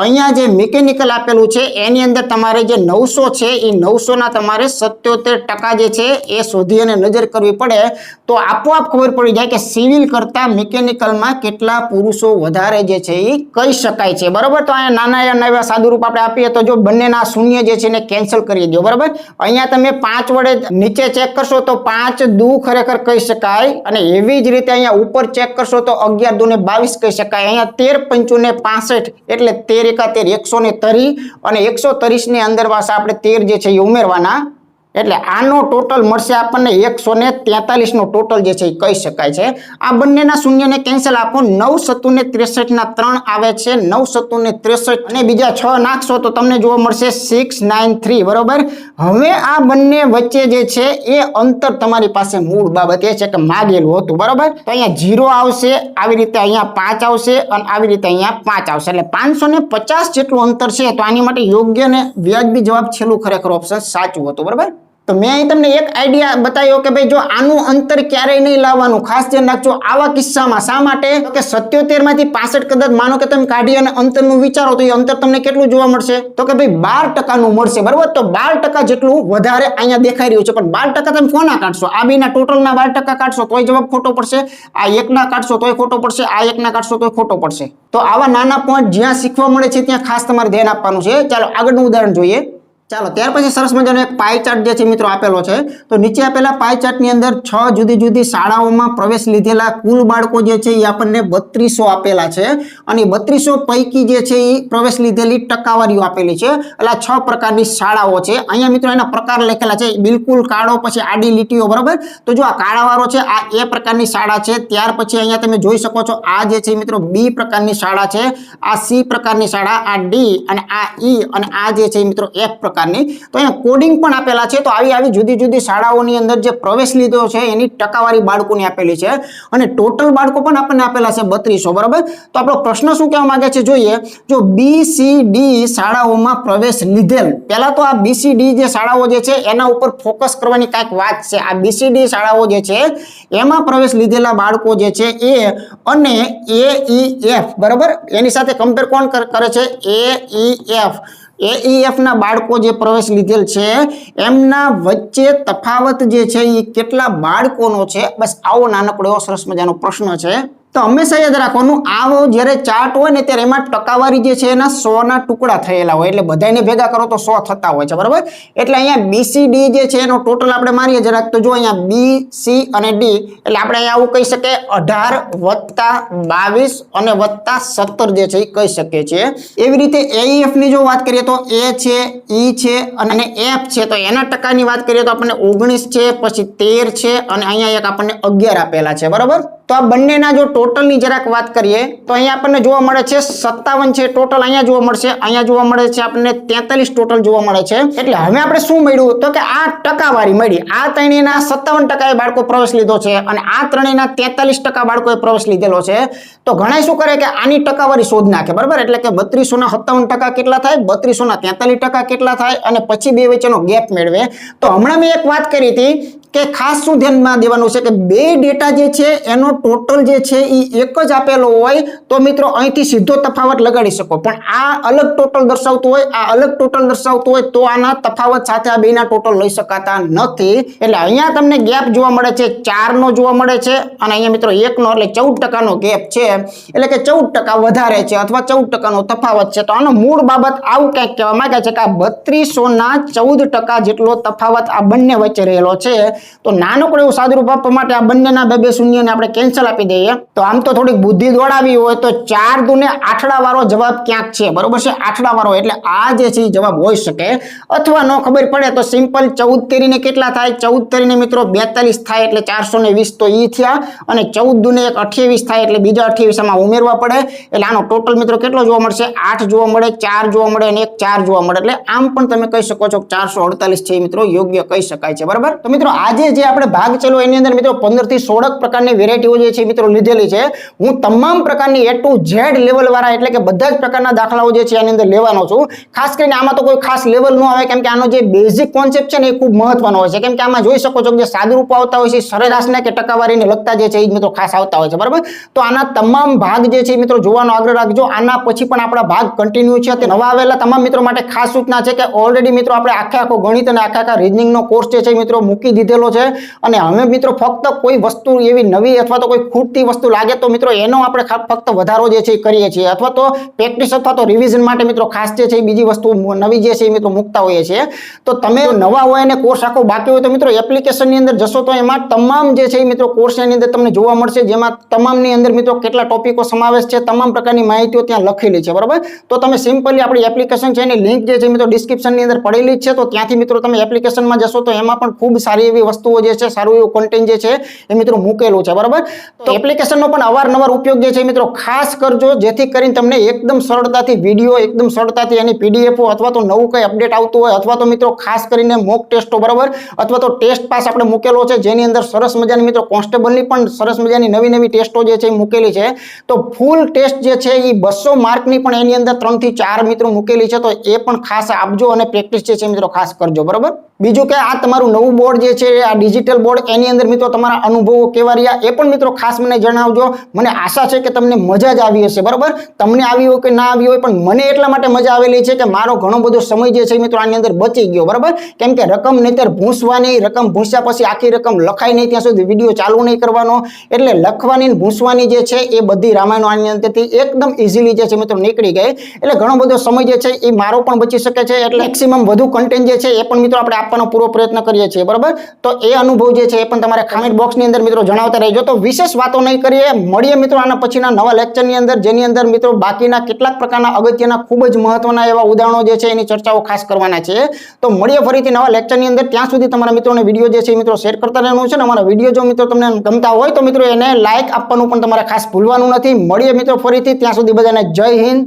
અહીંયા જે મિકેનિકલ આપેલું છે એની અંદર તમારે જે 900 છે એ 900 ના તમારે 77% જે છે એ શોધી અને નજર કરવી પડે. તો આપોઆપ ખબર પડી જાય કે સિવિલ કરતા મિકેનિકલમાં કેટલા પુરુષો વધારે જે છે એ કહી શકાય છે, બરોબર. તો અહીંયા નાના એવા સાદુરૂપ આપણે આપીએ તો જો બંનેના શૂન્ય જે છે ને કેન્સલ કરી દો, બરાબર. અહીંયા તમે 5 વડે નીચે ચેક કરશો તો 5 દુ ખરેખર કહી શકાય અને એવી જ રીતે અહીંયા ઉપર ચેક કરશો તો 11 દુ ને 22 કહી શકાય. અહીંયા 13 પંચુ ને 65 એટલે 13 એકા 13 130 અને 130 ની અંદર પાછા આપણે 13 જે છે એ ઉમેરવાના એટલે આનો ટોટલ મળશે આપણને 143 નો ટોટલ જે છે એ કહી શકાય છે. આ બંનેના શૂન્યને કેન્સલ આપો 9 7 ને 63 ના 3 આવે છે 9 7 ને 63 અને બીજા 6 નાખશો તો તમને જોવા મળશે 693, બરોબર. હવે આ બંને વચ્ચે જે છે એ અંતર તમારી પાસે મૂળ બાબત એ છે કે માગેલું હતું, બરોબર. તો અહીંયા 0 આવશે, આવી રીતે અહીંયા 5 આવશે અને આવી રીતે અહીંયા 5 આવશે એટલે 550 જેટલું અંતર છે. તો આની માટે યોગ્ય ને વ્યાજબી જવાબ છેલ્લું ખરેખર ઓપ્શન સાચું હતું, બરોબર. તો મેં અહીં તમને એક આઈડિયા બતાવ્યો કે ભાઈ જો આનું અંતર ક્યારેય નહીં લાવવાનું, ખાસ ધ્યાન રાખજો આવા કિસ્સામાં. શા માટે? તો કે 77 માંથી 65 કદાચ માનો કે તમે કાઢી અને અંતરનું વિચારો તો એ અંતર તમને કેટલું જોવા મળશે તો કે ભાઈ 12% નું મળશે, બરોબર. તો 12% જેટલું વધારે અહીંયા દેખાઈ રહ્યું છે પણ 12% તમે કોના કાઢશો? આ બેના ટોટલના 12% કાઢશો તોય જવાબ ખોટો પડશે, આ એકના કાઢશો તોય ખોટો પડશે, આ એકના કાઢશો તોય ખોટો પડશે. તો આવા નાના પોઈન્ટ જ્યાં શીખવા મળે છે ત્યાં ખાસ તમારે ધ્યાન આપવાનું છે. ચાલો આગળનું ઉદાહરણ જોઈએ. ચાલો ત્યાર પછી સરસ મજાનો એક પાઈ ચાર્ટ જે છે મિત્રો આપેલો છે. તો નીચે આપેલા પાઈ ચાર્ટની અંદર 6 જુદી જુદી શાળાઓમાં પ્રવેશ લીધેલા કુલ બાળકો જે છે એ આપણને 3200 આપેલા છે અને 3200 પૈકી જે છે એ પ્રવેશ લીધેલી ટકાવારીઓ આપેલી છે. એટલે 6 પ્રકારની શાળાઓ છે. અહીંયા મિત્રો એના પ્રકાર લખેલા છે બિલકુલ કાળો પછી આડી લીટીઓ, બરોબર. તો જો આ કાળાવાળો છે આ એ પ્રકારની શાળા છે. ત્યાર પછી અહીંયા તમે જોઈ શકો છો આ જે છે મિત્રો બી પ્રકારની શાળા છે, આ સી પ્રકારની શાળા, આ ડી અને આ ઈ અને આ જે છે મિત્રો એફ પ્રકારની. તો અહીંયા કોડિંગ પણ આપેલા છે. તો આવી જુદી જુદી શાળાઓની અંદર જે પ્રવેશ લીધો છે એની ટકાવારી બાળકોની આપેલી છે અને ટોટલ બાળકો પણ આપણને આપેલા છે 3200, બરોબર. તો આપણો પ્રશ્ન શું કહેવા માંગે છે જોઈએ. જો BCD શાળાઓમાં પ્રવેશ લીધેલ, પહેલા તો આ BCD જે શાળાઓ જે છે એના ઉપર ફોકસ કરવાની કાંઈક વાત છે. આ BCD શાળાઓ જે છે એમાં પ્રવેશ લીધેલા બાળકો જે છે એ અને AEF, બરોબર. એની સાથે કમ્પેર કોણ કરે છે? AEF. AEF ના બાળકો જે પ્રવેશ લીધેલ છે એમના વચ્ચે તફાવત જે છે એ કેટલા બાળકોનો છે? બસ આવો નાનકડો એવો સરસ મજાનો પ્રશ્ન છે. તો હંમેશા યાદ રાખવાનું, આવો જ્યારે ચાર્ટ હોય ને ત્યારે એમાં ટકાવારી જે છે એના 100 ના ટુકડા થયેલા હોય, એટલે બધાને ભેગા કરો તો 100 થતા હોય છે, બરાબર. એટલે અહીંયા BCD જે છે એનો ટોટલ આપણે મારીએ જરાક, તો જો અહીંયા B, C અને D, એટલે આપણે અહીંયા આવું કહી શકીએ 18 + 22 અને +17 જે છે એ કહી શકીએ છીએ. એવી રીતે AEF ની જો વાત કરીએ તો A છે, E છે અને F છે, તો એના ટકાની વાત કરીએ તો આપણને 19 છે, પછી 13 છે અને અહીંયા એક આપણને 11 આપેલા છે, બરાબર. તો આ બંનેના જો ટોટલની જરાક વાત કરીએ તો અહીંયા આપણને જોવા મળે છે 57 છે ટોટલ, અહીંયા જોવા મળશે, અહીંયા જોવા મળે છે આપણને 43 ટોટલ જોવા મળે છે. એટલે હવે આપણે શું મળ્યું તો કે આ ટકાવારી મળી. આ ત્રણેયના 57% બાળકો પ્રવેશ લીધો છે અને આ ત્રણેયના 43% બાળકોએ પ્રવેશ લીધેલો છે. તો ઘણા શું કરે કે આની ટકાવારી શોધ નાખે, બરાબર. એટલે કે 3200 ના 57% કેટલા થાય, 3200 ના 43% કેટલા થાય અને પછી બે વચ્ચેનો ગેપ મેળવે. તો હમણાં મેં એક વાત કરી હતી કે ખાસ શું ધ્યાનમાં દેવાનું છે કે બે ડેટા જે છે એનો ટોટલ જે છે એ એક જ આપેલો હોય તો મિત્રો અહીંથી સીધો તફાવત લગાડી શકો, પણ આ અલગ ટોટલ દર્શાવતું હોય, આ અલગ ટોટલ દર્શાવતું હોય તો આના તફાવત સાથે આ બેના ટોટલ લઈ શકાતા નથી. એટલે અહીંયા તમને ગેપ જોવા મળે છે 4 નો જોવા મળે છે અને અહીંયા મિત્રો 1 નો, એટલે 14% નો ગેપ છે, એટલે કે 14% વધારે છે અથવા 14% નો તફાવત છે. તો આનો મૂળ બાબત આવું કંઈક કહેવા માંગે છે કે આ 3200 ના 14% જેટલો તફાવત આ બંને વચ્ચે રહેલો છે. તો નાનકડું એવું સાદુરૂપ આપવા માટે આ બંનેના બે શૂન્યને આપણે કેન્સલ આપી દઈએ. તો આમ તો થોડીક બુદ્ધિ દોડાવી હોય તો 4 દુને આઠડા વાળો જવાબ ક્યાંક છે, બરોબર છે, આઠડા વાળો, એટલે આ જે છે જવાબ હોઈ શકે. અથવા ન ખબર પડે તો સિમ્પલ 14 તેરીને કેટલા થાય, 14 તેરીને મિત્રો 42 થાય, એટલે 420 તો ઈ થયા અને 14 દુને 28 થાય, એટલે બીજા 28 આમાં ઉમેરવા પડે. એટલે આનો ટોટલ મિત્રો કેટલો જોવા મળશે, 8 જોવા મળે, 4 જોવા મળે અને 1 4 જોવા મળે. એટલે આમ પણ તમે કહી શકો છો 448 છે મિત્રો યોગ્ય કહી શકાય છે, બરાબર. તો મિત્રો આજે જે આપણે ભાગ ચલો એની અંદર મિત્રો 15 થી 16 પ્રકારની વેરાયટીઓ જે છે મિત્રો લીધેલી છે. હું તમામ પ્રકારની A to Z લેવલ વાળા, એટલે કે બધા જ પ્રકારના દાખલાઓ જે છે આની અંદર લેવાનો છું. ખાસ કરીને આમાં તો કોઈ ખાસ લેવલ ન આવે, કેમ કે આનો જે બેઝિક કોન્સેપ્ટ છે ને એ ખૂબ મહત્વનો હોય છે. કેમ કે આમાં જોઈ શકો છો કે સાદુરૂપો આવતા હોય છે, સરેરાશને કે ટકાવારીને લગતા જે છે એ મિત્રો ખાસ આવતા હોય છે, બરાબર. તો આના તમામ ભાગ જે છે મિત્રો જોવાનો આગ્રહ રાખજો. આના પછી પણ આપણા ભાગ કન્ટિન્યુ છે. તે નવા આવેલા તમામ મિત્રો માટે ખાસ સૂચના છે કે ઓલરેડી મિત્રો આપણે આખો ગણિત અને આખા રીઝનિંગનો કોર્સ જે છે મિત્રો મૂકી દીધેલો છે અને હવે મિત્રો ફક્ત કોઈ વસ્તુ એવી નવી અથવા તો કોઈ ખૂટતી વસ્તુ લાગે તો મિત્રો એનો આપણે ફક્ત વધારો જે છે એ કરીએ છીએ, અથવા તો પ્રેક્ટિસ અથવા તો રિવિઝન માટે મિત્રો ખાસ જે છે બીજી વસ્તુ નવી જે છે એ મિત્રો મૂકતા હોઈએ છીએ. તો તમે નવા હોય અને કોર્સ આખો બાકી હોય તો મિત્રો એપ્લિકેશનની અંદર જશો તો એમાં તમામ જે છે એ મિત્રો કોર્સની અંદર તમને જોવા મળશે, જેમાં તમામની અંદર મિત્રો કેટલા ટોપિકો સમાવેશ છે, તમામ પ્રકારની માહિતીઓ ત્યાં લખેલી છે, બરાબર. તો તમે સિમ્પલી આપણી એપ્લિકેશન છે એની લિંક જે છે મિત્રો ડિસ્ક્રિપ્શનની અંદર પડેલી જ છે, તો ત્યાંથી મિત્રો તમે એપ્લિકેશનમાં જશો તો એમાં પણ ખૂબ સારી એવી વસ્તુઓ જે છે, સારું એવું કન્ટેન્ટ જે છે એ મિત્રો મૂકેલું છે, બરાબર. તો એપ્લિકેશનનો પણ અવારનવાર ઉપયોગ જે છે મિત્રો ખાસ કરજો, જેથી કરીને તમને એકદમ સરળતાથી વિડીયો, એકદમ સરળતાથી એની PDF અથવા તો નવું કંઈ અપડેટ આવતું હોય, અથવા તો મિત્રો ખાસ કરીને મોક ટેસ્ટો, બરાબર, અથવા તો ટેસ્ટ પાસ આપણે મૂકેલો છે જેની અંદર સરસ મજાની મિત્રો કોન્સ્ટેબલની પણ સરસ મજાની નવી ટેસ્ટો જે છે એ મૂકેલી છે. તો ફૂલ ટેસ્ટ જે છે એ 200 માર્કની પણ એની અંદર 3 થી 4 મિત્રો મૂકેલી છે, તો એ પણ ખાસ આપજો અને પ્રેક્ટિસ જે છે મિત્રો ખાસ કરજો, બરાબર. બીજું કે આ તમારું નવું બોર્ડ જે છે આ ડિજિટલ બોર્ડ, એની અંદર મિત્રો તમારા અનુભવો કેવા રહ્યા એ પણ મિત્રો ખાસ મને જણાવજો. મને આશા છે કે તમને મજા જ આવી હશે, બરાબર. તમને આવી હોય કે ના આવી હોય, પણ મને એટલા માટે મજા આવેલી છે કે મારો ઘણો બધો સમય જે છે મિત્રો આની અંદર બચી ગયો, બરાબર. કેમ કે રકમ નહીતર ભૂંસવાની, રકમ ભૂંસ્યા પછી આખી રકમ લખાય નહીં ત્યાં સુધી વિડીયો ચાલુ નહીં કરવાનો, એટલે લખવાની ને ભૂંસવાની જે છે એ બધી રામાયણો આની અંદરથી એકદમ ઇઝીલી જે છે મિત્રો નીકળી ગઈ. એટલે ઘણો બધો સમય જે છે એ મારો પણ બચી શકે છે. એટલે મેક્સિમમ વધુ કન્ટેન્ટ જે છે એ પણ મિત્રો આપણે આપવાનો પૂરો પ્રયત્ન કરીએ છીએ, બરાબર. તો એ અનુભવ જે છે એ પણ તમારે કમેન્ટ બોક્સની અંદર મિત્રો જણાવતા રહેજો. તો વિશેષ વાતો નહીં કરીએ, મળીએ મિત્રો આના પછીના નવા લેક્ચરની અંદર, જેની અંદર મિત્રો બાકીના કેટલાક પ્રકારના અગત્યના ખૂબ જ મહત્વના એવા ઉદાહરણો જે છે એની ચર્ચાઓ ખાસ કરવાના છે. તો મળીએ ફરીથી નવા લેક્ચરની અંદર. ત્યાં સુધી તમારા મિત્રોને વિડીયો જે છે એ મિત્રો શેર કરતા રહેવાનું છે. અને અમારા વિડીયો જો મિત્રો તમને ગમતા હોય તો મિત્રો એને લાઇક આપવાનું પણ તમારે ખાસ ભૂલવાનું નથી. મળીએ મિત્રો ફરીથી, ત્યાં સુધી બધાને જય હિન્દ,